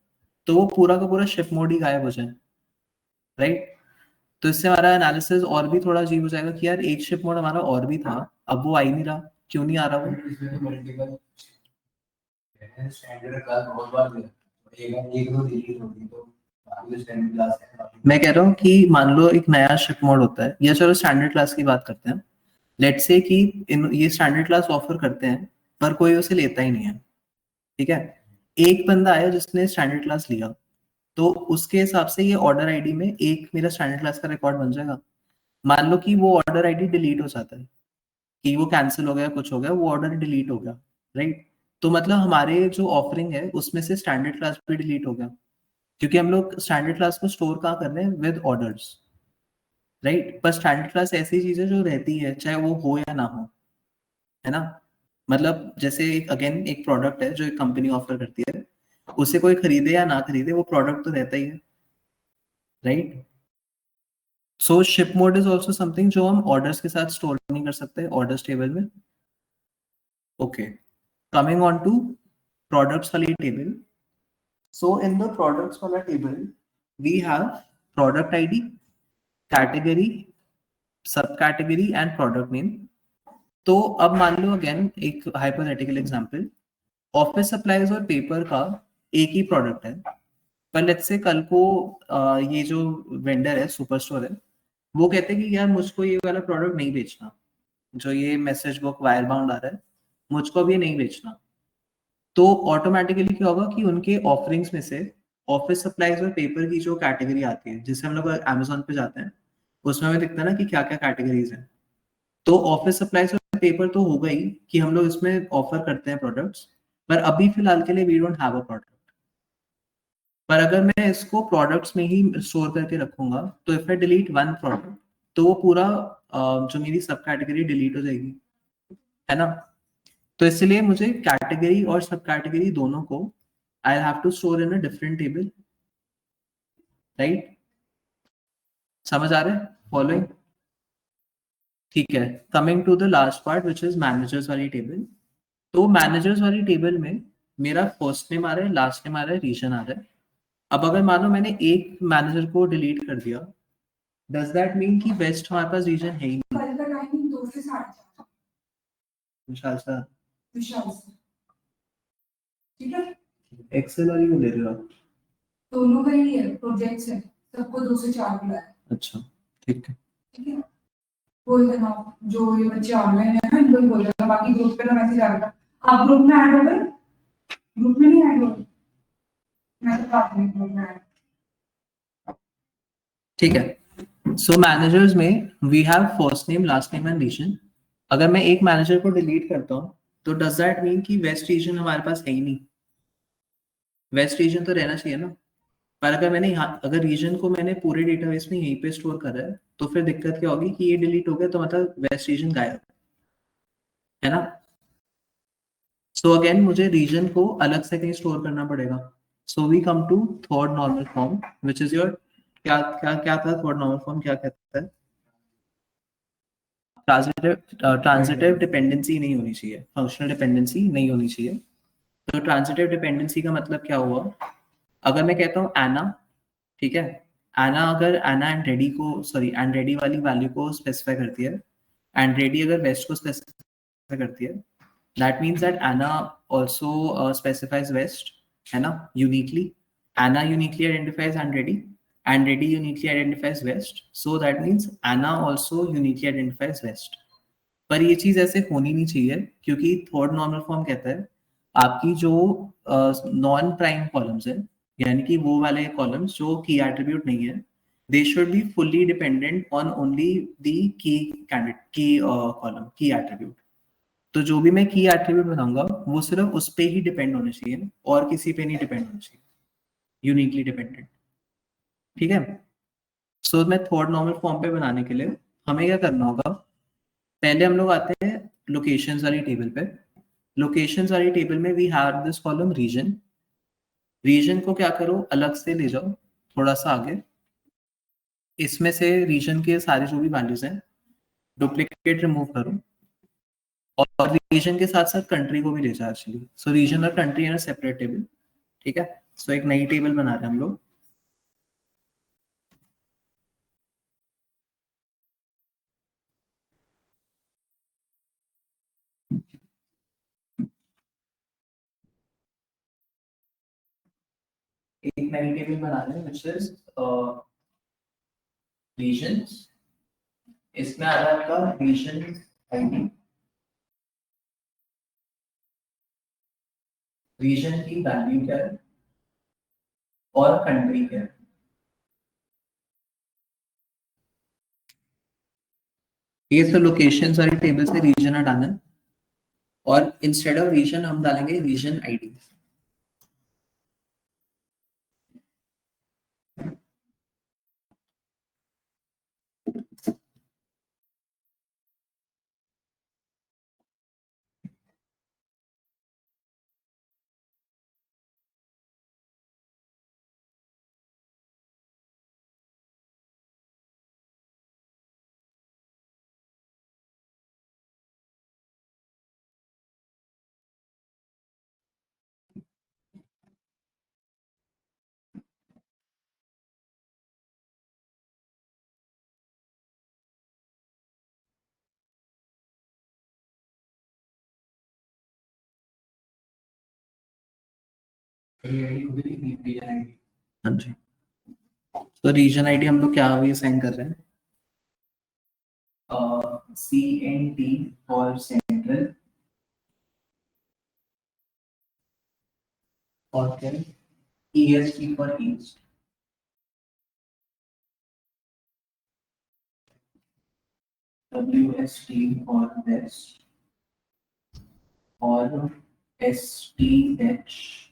तो वो पूरा का पूरा शिप मोड ही गायब हो जाए, राइट? तो इससे हमारा एनालिसिस और भी थोड़ा अजीब हो जाएगा कि यार एक शिप मोड हमारा और भी था, अब वो आ ही नहीं रहा, क्यों नहीं आ रहा वो? इसमें तो मल्टीपल स्टैंडर्ड क्लास बहुत बार दिया, एक दो डिलीट होती तो बाकी स्टैंडर्ड क्लास है। मैं कह रहा हूँ कि मान लो एक नया शिप मोड होता है, या चलो स्टैंडर्ड क्लास की बात करते हैं, लेट्स से कि ये स्टैंडर्ड क्लास ऑफर करते हैं पर कोई उसे लेता ही नहीं है, ठीक है? एक बंदा आया जिसने स्टैंडर्ड क्लास लिया, तो उसके हिसाब से ये ऑर्डर आईडी में एक मेरा स्टैंडर्ड क्लास का रिकॉर्ड बन जाएगा। मान लो कि वो ऑर्डर आईडी डिलीट हो जाता है, कि वो कैंसिल हो गया, कुछ हो गया, वो ऑर्डर डिलीट हो गया, राइट? तो मतलब हमारे जो ऑफरिंग है उसमें से स्टैंडर्ड क्लास भी डिलीट हो गया, क्योंकि हम लोग स्टैंडर्ड क्लास को स्टोर कहाँ कर रहे हैं, विद ऑर्डर्स, राइट? पर स्टैंडर्ड क्लास ऐसी चीज है जो रहती है चाहे वो हो या ना हो, है ना? मतलब जैसे एक अगेन एक प्रोडक्ट है जो एक कंपनी ऑफर करती है, उसे कोई खरीदे या ना खरीदे वो प्रोडक्ट तो रहता ही है, right? So ship mode is also something जो हम ऑर्डर्स के साथ स्टोर नहीं कर सकते ऑर्डर्स टेबल में, okay? Coming on to products वाली table, so in the products वाला table we have product ID, category, sub category and product name. तो अब मान लो अगेन एक हाइपोथेटिकल एग्जांपल, ऑफिस सप्लाईज और पेपर का एक ही प्रोडक्ट है, पर लेट्स से कल को ये जो वेंडर है, सुपर स्टोर है, वो कहते हैं कि यार मुझको ये वाला प्रोडक्ट नहीं बेचना, जो ये मैसेज बुक वायर बाउंड आ रहा है मुझको अब ये नहीं बेचना। तो ऑटोमेटिकली क्या होगा कि उनके ऑफरिंग्स में से ऑफिस सप्लाईज और पेपर की जो कैटेगरी आती है, जिससे हम लोग अमेजोन पे जाते हैं, उसमें हमें दिखता है ना कि क्या क्या कैटेगरीज हैं। तो ऑफिस सप्लाईज और पेपर तो हो गई कि हम लोग इसमें ऑफर करते हैं प्रोडक्ट्स, पर अभी फिलहाल के लिए we don't have a product. पर अगर मैं इसको प्रोडक्ट्स में ही स्टोर करके रखूंगा, तो if I delete one product, तो वो पूरा जो मेरी सब कैटेगरी डिलीट हो जाएगी, है ना। तो इसलिए मुझे कैटेगरी और सब कैटेगरी दोनों को I have to store in a different table, right. समझ आ रहा है? फॉलोइंग? ठीक है। Coming to the last part which is managers वाली टेबल। तो मैनेजर्स वाली टेबल में मेरा फर्स्ट नेम आ रहा है, लास्ट नेम आ रहा है, रीजन आ रहा है। अब अगर मानो मैंने एक मैनेजर को डिलीट कर दिया, डज दैट मीन कि बेस्ट हमारे पास रीजन है ही नहीं? कल का टाइमिंग 2 से 4:30 विशाल सर, विशाल से, ठीक है। एक्सेल वाली को ले रहे हो आप? दोनों का ही है, प्रोजेक्ट्स है, सबको 2 से 4 बुलाया है, अच्छा, ठीक है। ठीक है। बोल देना जो ये बच्चे ऑनलाइन है ना, इनको ही बोल देना, बाकी ग्रुप पे ना मैसेज आ रहा। आप ग्रुप में ऐड हो गए? ग्रुप में नहीं ऐड हो गए? मैं तो बात नहीं ग्रुप में ऐड। ठीक है। सो मैनेजर्स में we have first name, last name and region. अगर मैं एक मैनेजर को डिलीट करता हूँ, तो डज दैट मीन कि वेस्ट रीजन हमारे पास है ही नहीं? वेस्ट रीजन तो रहना चाहिए ना। पर अगर मैंने यहाँ, अगर रीजन को मैंने पूरे डेटाबेस में यहीं पे स्टोर करा है, तो फिर दिक्कत क्या होगी कि ये डिलीट हो गया, तो मतलब वेस्ट रीजन गायब है ना। सो अगेन मुझे रीजन को अलग से कहीं स्टोर करना पड़ेगा। So we come to third normal form which is your, क्या क्या क्या था थर्ड नॉर्मल फॉर्म, क्या कहता है? ट्रांजिटिव डिपेंडेंसी नहीं होनी चाहिए, फंक्शनल डिपेंडेंसी नहीं होनी चाहिए। तो ट्रांजिटिव डिपेंडेंसी का मतलब क्या हुआ? अगर मैं कहता हूँ एना, ठीक है, एना अगर एना एंड रेडी को, सॉरी एंड रेडी वाली वैल्यू को स्पेसिफाई करती है, एंड रेडी अगर वेस्ट को स्पेसिफाई करती है, that means that Anna also specifies west, है ना, uniquely. Anna uniquely identifies Andreadi uniquely identifies west, so that means Anna also uniquely identifies west. पर ये चीज ऐसे होनी नहीं चाहिए, क्योंकि थर्ड नॉर्मल फॉर्म कहता है आपकी जो नॉन प्राइम कॉलम्स है, यानी कि वो वाले कॉलम्स जो की एट्रीब्यूट नहीं है, they should be fully dependent on only the key candidate की कॉलम की एट्रीब्यूट। तो जो भी मैं की एट्रीब्यूट बनाऊंगा, वो सिर्फ उस पे ही डिपेंड होने चाहिए और किसी पे नहीं डिपेंड होना चाहिए, यूनिकली डिपेंडेंट, ठीक है। सो मैं थर्ड नॉर्मल फॉर्म पे बनाने के लिए हमें क्या करना होगा? पहले हम लोग आते हैं लोकेशंस वाली टेबल पे। लोकेशंस वाली टेबल में we have this column region. Region को क्या करो, अलग से ले जाओ थोड़ा सा आगे, इसमें से रीजन के सारे जो भी वैल्यूज हैं डुप्लीकेट रिमूव करो, और रीजन के साथ साथ कंट्री को भी ले जाओ एक्चुअली। सो रीजन और कंट्री है ना सेपरेट टेबल, ठीक है। सो एक नई टेबल बना रहे हैं हम लोग। एक नई टेबल बना रहे हैं व्हिच इज रीजंस। इसमें आ रहा है आपका रीजन आईडी, रीजन की वैल्यू क्या है और कंट्री क्या है। ये सब लोकेशन सारी टेबल से रीजन हटाना है, और इंस्टेड ऑफ रीजन हम डालेंगे रीजन आईडी। हाँ जी। तो रीजन आईडी हम लोग क्या अभी असाइन कर रहे हैं? CNT फॉर सेंट्रल, और क्या EST for east. WST for west. Or STH.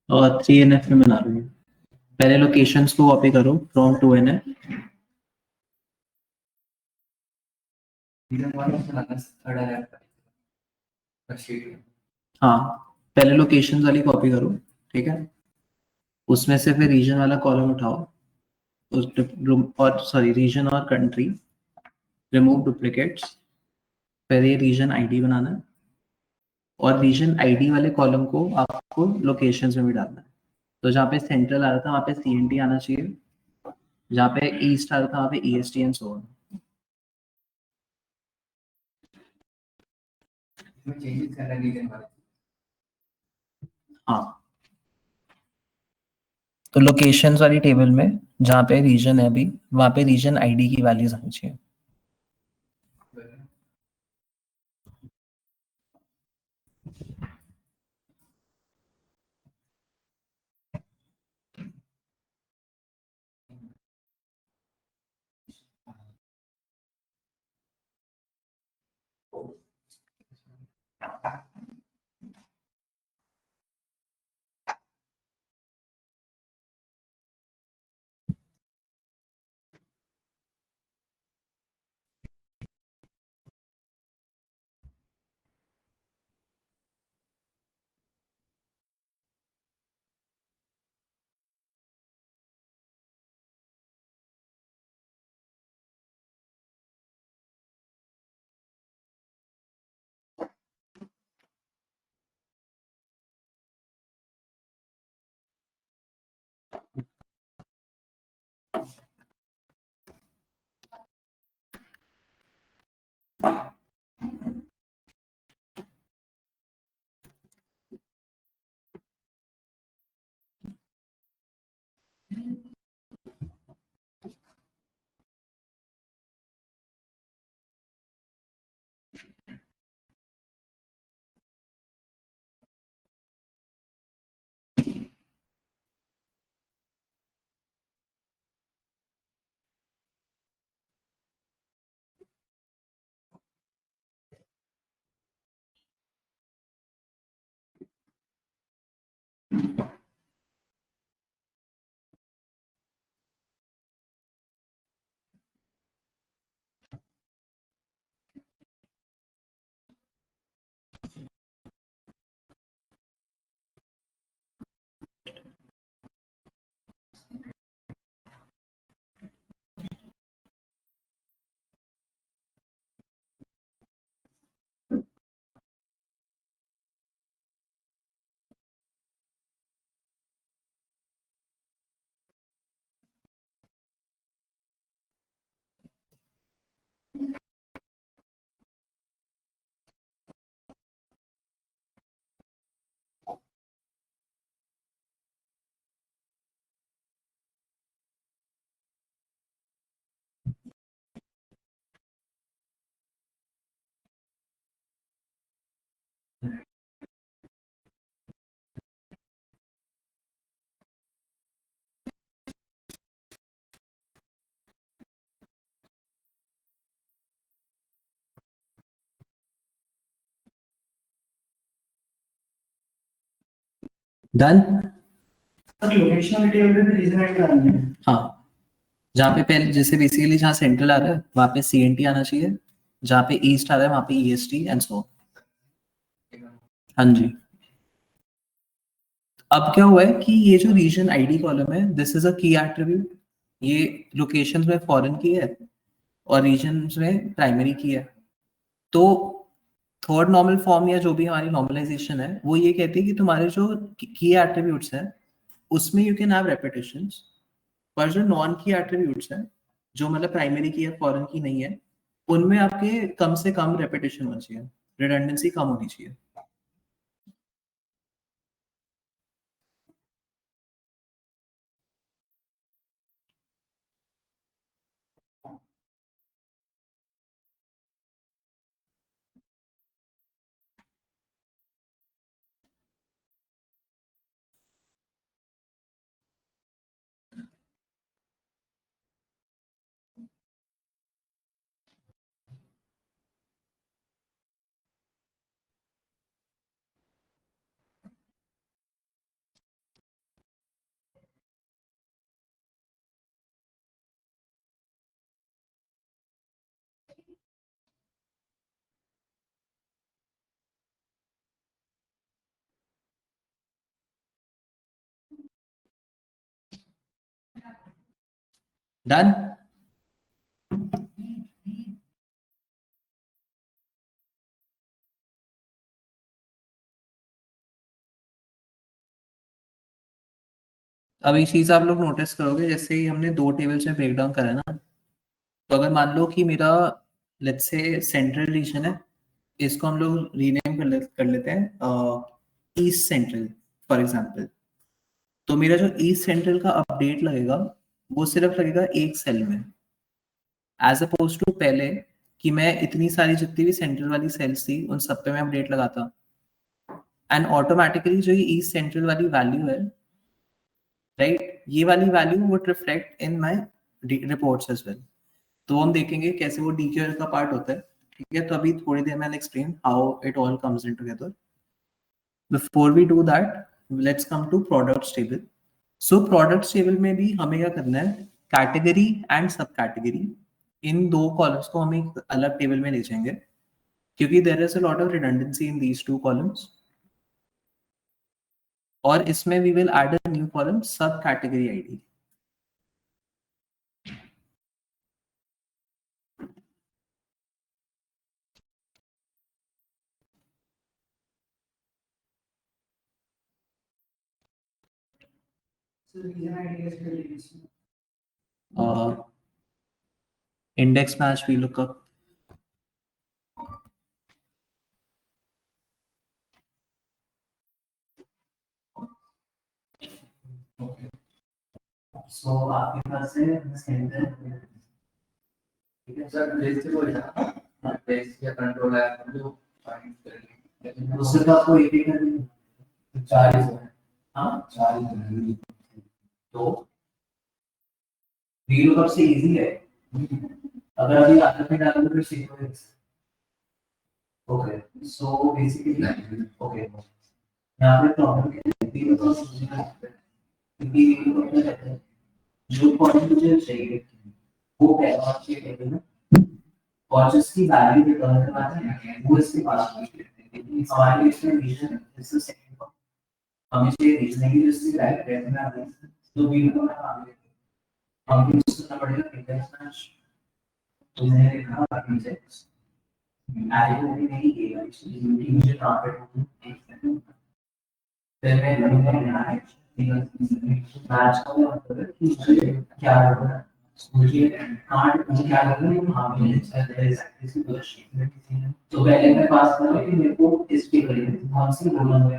और 3NF में बना रही हूँ। पहले लोकेशंस को कॉपी करो फ्रॉम 2NF। हाँ, पहले लोकेशंस वाली कॉपी करो, ठीक है। उसमें से फिर रीजन वाला कॉलम उठाओ, और सॉरी रीजन और कंट्री, रिमूव डुप्लीकेट्स। फिर ये रीजन आईडी बनाना है, और रीजन आईडी वाले कॉलम को आपको लोकेशंस में भी डालना है। तो जहाँ पे सेंट्रल आ रहा था वहाँ पे CNT आना चाहिए, जहाँ पे ईस्ट आ रहा था वहाँ पे EST एंड सो ऑन। हाँ, तो लोकेशंस वाली टेबल में जहाँ पे रीजन है अभी, वहाँ पे रीजन आईडी की वैल्यूज आनी चाहिए। डन। लोकेशनल टेबल पे रीजन आईडी डालनी है। हाँ, जहाँ पे पहले जैसे बेसिकली जहाँ सेंट्रल आ रहा है वहाँ पे CNT आना चाहिए, जहाँ पे ईस्ट आ रहा है वहाँ पे EST एंड सो। हाँ जी। अब क्या हुआ है कि ये जो रीजन आईडी कॉलम है, दिस इज अ की एट्रीब्यूट। ये लोकेशंस में फॉरेन की है और रीजन्स में प्राइमरी की है। तो थर्ड नॉर्मल फॉर्म या जो भी हमारी नॉर्मलाइजेशन है वो ये कहती है कि तुम्हारे जो की एट्रीब्यूट्स हैं उसमें यू कैन हैव रेपिटेशंस, पर जो नॉन की एट्रीब्यूट्स हैं जो मतलब प्राइमरी की है फॉरेन की नहीं है, उनमें आपके कम से कम रेपिटेशन होना चाहिए, रिडंडेंसी कम होनी चाहिए। डन। अब एक चीज आप लोग नोटिस करोगे, जैसे ही हमने दो टेबल्स में ब्रेक डाउन करा है ना, तो अगर मान लो कि मेरा लेट्स से सेंट्रल रीजन है, इसको हम लोग रीनेम कर लेते हैं ईस्ट सेंट्रल फॉर एग्जांपल। तो मेरा जो ईस्ट सेंट्रल का अपडेट लगेगा वो सिर्फ लगेगा एक सेल में, एज अपोज टू पहले कि मैं इतनी सारी जितनी भी सेंट्रल वाली सेल्स थी उन सब पे मैं अपडेट लगाता, एंड ऑटोमेटिकली जो ये ईस्ट सेंट्रल वाली वैल्यू है, राइट, ये वाली value would reflect in my reports as well. तो हम देखेंगे कैसे वो डीक्यूआर का पार्ट होता है। ठीक है, तो अभी थोड़ी देर में I explain how it all comes in together. Before we do that, let's come to products table. So products table में भी हमें क्या करना है, कैटेगरी एंड सब कैटेगरी, इन दो कॉलम्स को हम एक अलग टेबल में ले जाएंगे, क्योंकि there is a lot of redundancy in these two columns. और इसमें we will add a new column sub category ID. So region ID is released. Index match V lookup. So आपके पास है सेंटर, ठीक है सर, लिस्ट हो जाएगा base या control है जो फाइंड करेंगे उससे तो आपको एक ही करनी चार ही है। हाँ चार ही है तो वीलूअप से इजी है। अगर अभी आगे में डालोगे तो sequence. Okay so basically okay यहाँ पे प्रॉब्लम क्या है, वीलूअप है जो पॉइंट मुझे चाहिए वो पहला चाहिए ना, और जिसकी वैल्यू रिटर्न करना है वो इसके पास है। हमारे इसमें region is the second point, हमें चाहिए रीजन की जिसकी वैल्यू रिटर्न करना है तो वीलूअप में हमें यूज करना पड़ेगा इंडेक्स मैच। तो मैंने लिखा इंडेक्स मैच को भी नहीं किया इसलिए मुझे ट्रांसलेट होना फिर मैं लूंगा मैच का मतलब है कि मुझे क्या करना है, मुझे कार्ड मुझे क्या करना है, हाँ मुझे इसकी पोजीशन तो पहले मैं पास करूँ कि मेरे को इस पे करेंगे कौन सी बोलना होगा,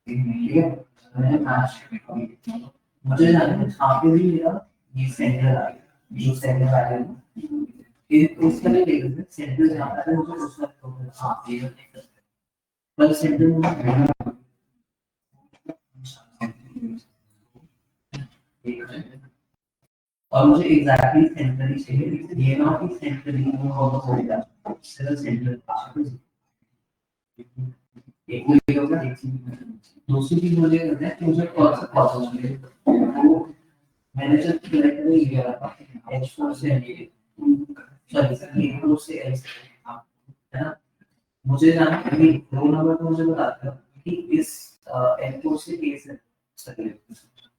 ठीक है। मैंने मैच मुझे जानना है आपके भी मेरा ये सेंटर आ गया, जो सेंटर आ गया ये उसका नहीं लेगा सेंटर जहाँ पे है मुझे उसका हाँ ये नहीं करते पर सेंटर में और मुझे एग्जैक्टली सेंटर ही चाहिए, ये ना कि सेंटर ही हो जाए सिर्फ सेंटर। एक वो ये होगा, एक चीज दूसरी चीज मुझे करना है कि मुझे कौन सा प्रोसेस चाहिए। वो मैंने जब सिलेक्ट नहीं किया था H4 से सॉरी A4 से H है ना, मुझे जाना अभी रोल नंबर तो मुझे बताता है कि इस N4 से K से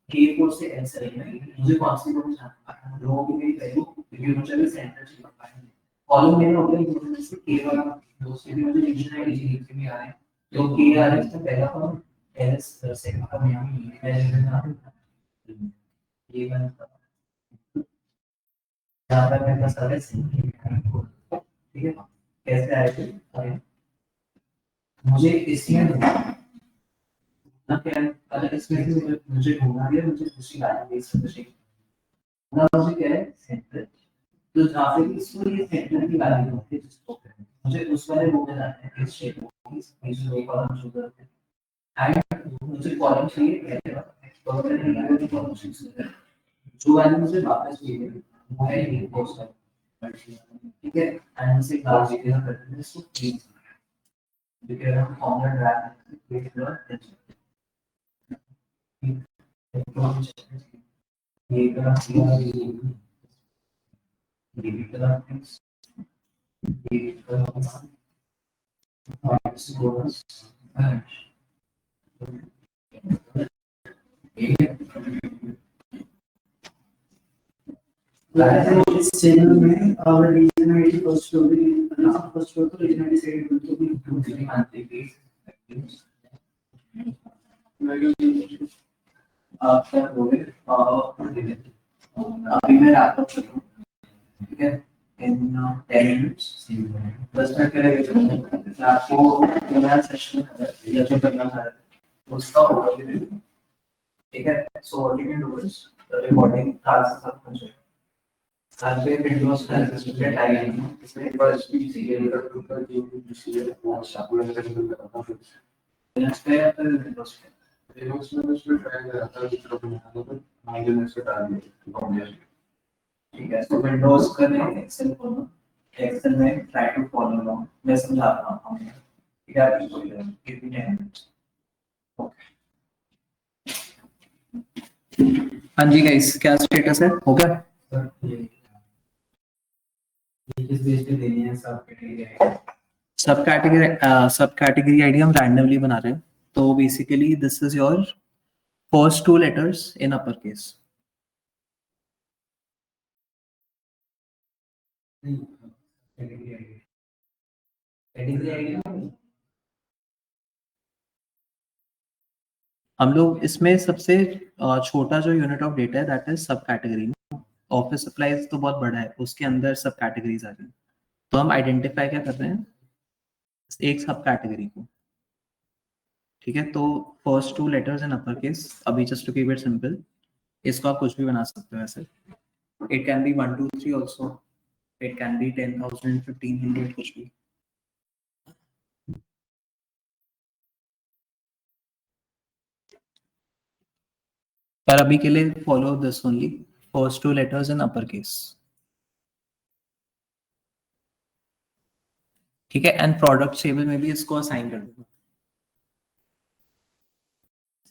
K4 से N से मुझे कौन सी रोल जाना रो की मेरी वैल्यू क्योंकि मुझे भी सेंटर चाहिए। कॉलम मेरा हो गया मुझे से K वाला दूसरे भी मुझे डिवीजन आईडी लिख के आ रहे हैं, तो K आ रहा है तो पहला कॉलम एस सेकंड कॉलम यहाँ ये बना यहाँ पर मेरे पास आ रहा है ठीक है, कैसे आएगा मुझे इसमें ना क्या अगर इसमें से मुझे ढूंढना है, मुझे दूसरी लाइन में इसमें चाहिए ना, मुझे क्या है सेंटर, तो जहाँ पे इसको ये सेंटर की वैल्यू होती है जिसको मुझे उस वाले रो में जाना है इस शेप में इस रो कॉलम जो करते हैं एंड मुझे कॉलम चाहिए पहले तो मैंने ये कॉलम चाहिए जो वैल्यू मुझे वापस चाहिए वो है ये पोस्ट ठीक है, एंड से क्लास डिक्लेयर करते हैं इसको please declare formula drag declare ये करा ये करा ये करा स्कोर्स इस चैनल में और रीजन आईडी फर्स्ट फ्लोर पे फर्स्ट फ्लोर तो रीजन आईडी सेकंड फ्लोर पे दूसरी मानते हैं आपका रोल अभी मैं आता हूँ ठीक है इन 10 मिनट्स 10 मिनट करेंगे आपको मेरा सेशन या जो करना है उसका ओवरव्यू ठीक है, so what you can do is recording task सब कुछ आज पे विंडोज का सिस्टम आएगा इसमें बस सीरियल का टोटल जो सीरियल वो शामिल करना है नेक्स्ट पे आता है विंडोज पे विंडोज में उसमें ट्राई करता है जितना बनाना तो आगे में से डाल दिया ठीक है, तो विंडोज का नहीं एक्सेल खोलो एक्सेल में ट्राई टू फॉलो अलोंग मैं समझा रहा हूँ ठीक है, आपको गिव मी 10 मिनट्स। हाँ जी गाइस, क्या स्टेटस है, हो गया? किस बेस पे देनी है सब कैटेगरी सब कैटेगरी आईडी हम रैंडमली बना रहे हैं, तो basically this is your first two letters in upper case. Category ID हम लोग इसमें सबसे छोटा जो यूनिट ऑफ डेटा है दैट इज सब कैटेगरी। ऑफिस सप्लाईज तो बहुत बड़ा है, उसके अंदर सब कैटेगरीज आ रही हैं, तो हम आइडेंटिफाई क्या कर रहे हैं, एक सब कैटेगरी को। ठीक है, तो first two letters in upper case, अभी just to keep it simple, इसको आप कुछ भी बना सकते हो ऐसे। It can be 1 2 3 also, it can be 10,000 1500 कुछ भी। पर अभी के लिए follow this only, first two letters in upper case. ठीक है, एंड प्रोडक्ट टेबल में भी इसको असाइन कर दूंगा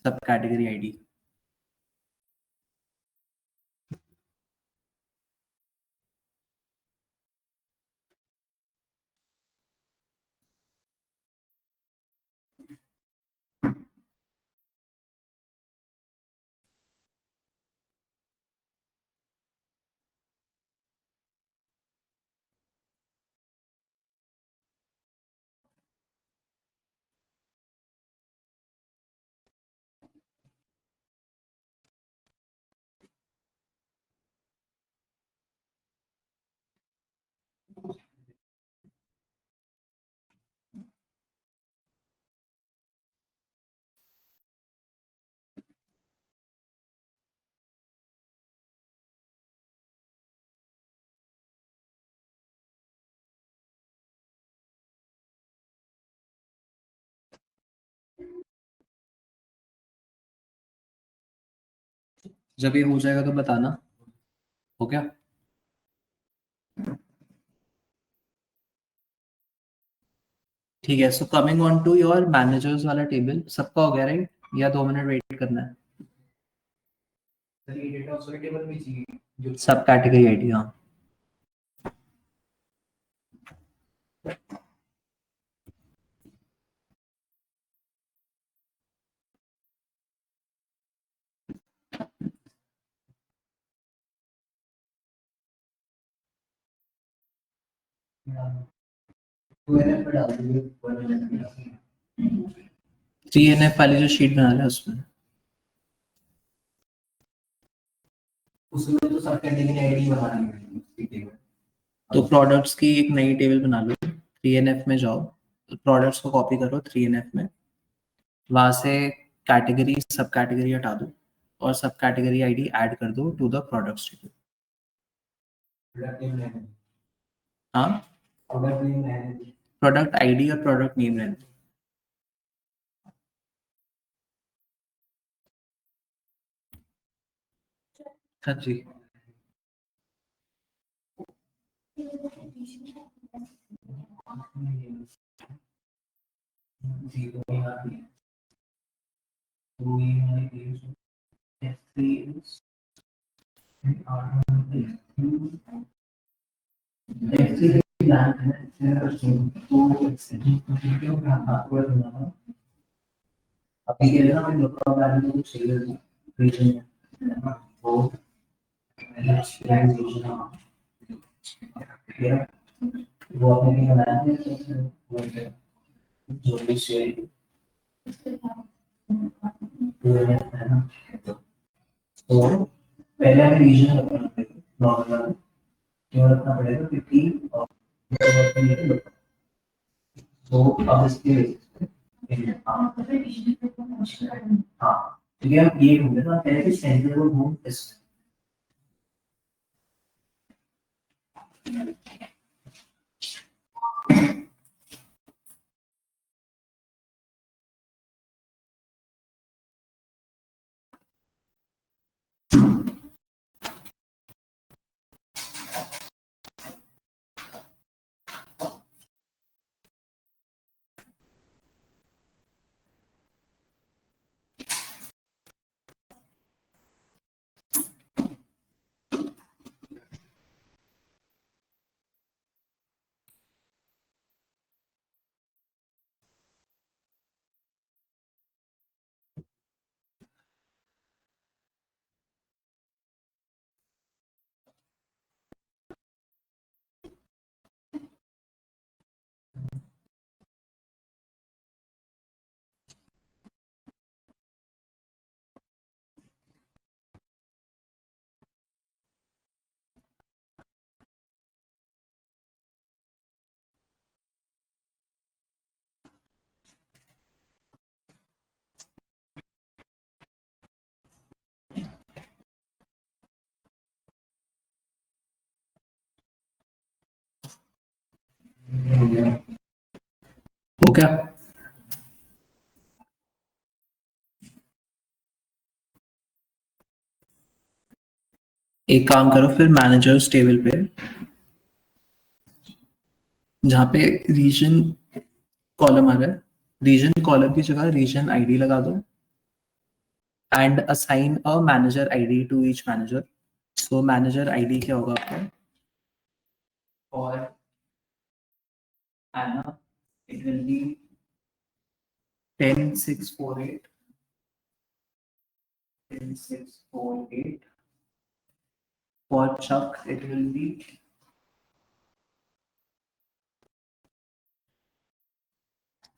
सब कैटेगरी आईडी। जब ये हो जाएगा तो बताना, हो गया? ठीक है, so coming on to your managers वाला टेबल, सबका हो गया राइट, या 2 मिनट वेट करना है? सर ये डेटा उसके टेबल में चाहिए जो सब कैटेगरी आईडी, हाँ। तो मैंने पर डाल दिया ऊपर में 3NF वाली जो शीट बना रहा है उसमें। उसमें तो सब कैटेगरी आईडी बनानी है ठीक है। तो प्रोडक्ट्स की एक नई टेबल बना लो, 3NF में जाओ, प्रोडक्ट्स को कॉपी करो 3NF में, वहां से कैटेगरी सब कैटेगरी हटा दो और सब कैटेगरी आईडी ऐड कर दो to the products table. Product name रहने दो। हाँ, प्रोडक्ट नेम रहने दो। प्रोडक्ट आईडी और प्रोडक्ट नेम रहने दो। हाँ जी। जी तो यहाँ पे तो ये हमारी page F3 is F3 plan है तो एक्सटेंशन को क्यों आपको बनाना अभी के लिए ना मैं लोकल प्लान को चाहिए रीजन वो लैंग्वेज है वो आपने भी बनाया है वो जो भी शेयर है ना तो पहले हमें रीजन रखना पड़ेगा नॉर्मल क्यों रखना पड़ेगा क्योंकि तो अब इसके हाँ हाँ क्योंकि हम ये ढूंढे ना पहले कि सेंटर को ढूंढ इस हो क्या? एक काम करो फिर, मैनेजर्स टेबल पे जहाँ पे रीजन कॉलम आ रहा है, रीजन कॉलम की जगह रीजन आईडी लगा दो and assign a manager ID to each manager. So manager ID क्या होगा आपका? और Anna it will be 10648 10,648 for Chuck it will be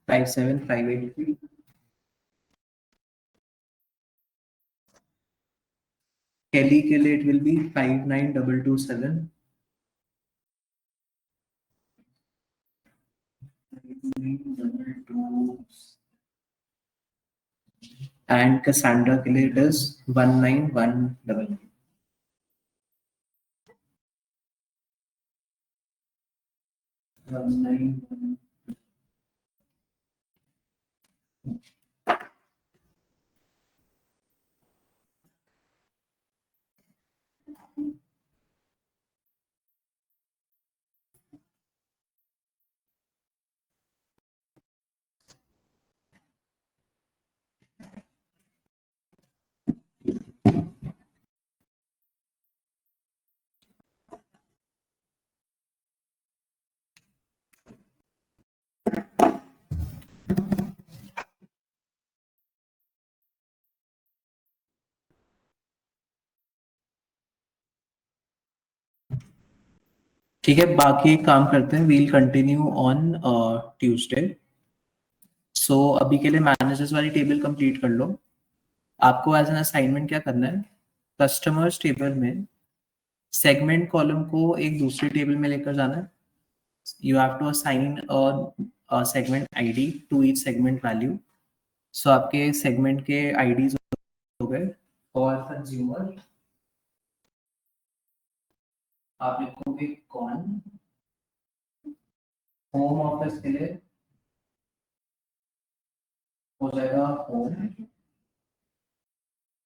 57583, Kelly के लिए it will be 59227, and Cassandra के लिए it is 19111। ठीक है, बाकी एक काम करते हैं, वील कंटिन्यू ऑन ट्यूसडे। सो अभी के लिए मैनेजर्स वाली टेबल कंप्लीट कर लो। आपको एज एन असाइनमेंट क्या करना है, कस्टमर्स टेबल में सेगमेंट कॉलम को एक दूसरी टेबल में लेकर जाना है। You have to assign a segment ID to each segment value. So आपके सेगमेंट के आईडीज हो गए। और कंज्यूमर आप लिखोगे कौन, होम ऑफिस के लिए हो जाएगा होम,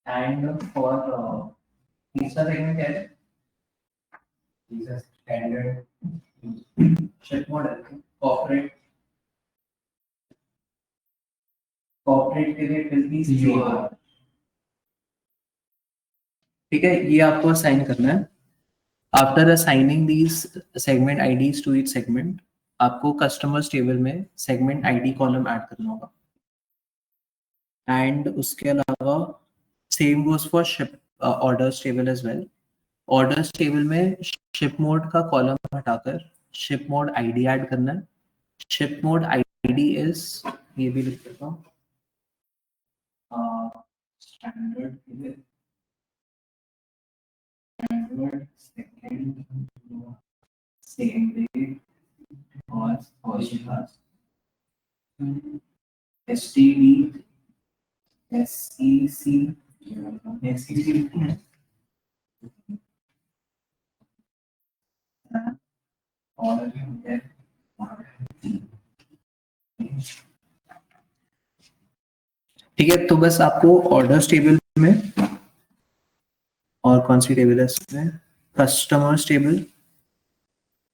एंड फॉर तीसरा सेगमेंट क्या है, तीसरा standard ship model corporate, corporate के लिए इट विल बी COR। ठीक है, ये आपको असाइन करना है। After assigning these segment IDs to each segment, आपको कस्टमर्स टेबल में सेगमेंट आईडी कॉलम ऐड करना होगा। एंड उसके अलावा same goes for ship orders table as well. Orders table में शिप मोड का कॉलम हटाकर शिप मोड आईडी ऐड करना है। शिप मोड आईडी इज, ये भी लिख देता हूँ, स्टैंडर्ड सेकंड सेम डे और STD SEC और ठीक है। तो बस आपको ऑर्डर्स टेबल में, और कौन सी टेबल है इसमें, कस्टमर्स टेबल,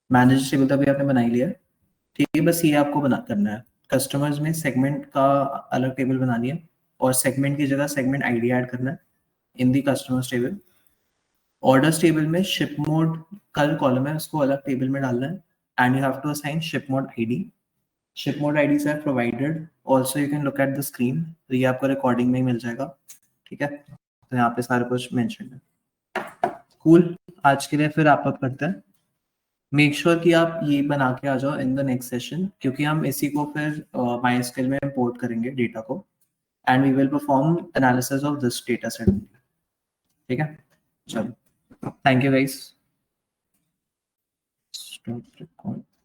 मैनेजर टेबल तो अभी आपने बना ही लिया। ठीक है, बस ये आपको बना करना है। कस्टमर्स में सेगमेंट का अलग टेबल बनानी है और सेगमेंट की जगह सेगमेंट आईडी ऐड करना है in the customers table. Orders table में शिप मोड का जो कॉलम है उसको अलग टेबल में डालना है, and you have to assign ship mode ID. Ship mode IDs are provided, also you can look at the screen, तो ये आपको रिकॉर्डिंग में ही मिल जाएगा। ठीक है, तो यहाँ पे सारा कुछ मेंशन है। कूल, आज के लिए फिर आप करते हैं। मेक श्योर कि आप ये बना के आ जाओ इन द नेक्स्ट सेशन, क्योंकि हम इसी को फिर MySQL में इंपोर्ट करेंगे डेटा को, and we will perform analysis of this data set. ठीक है, चलो, थैंक यू गाइस।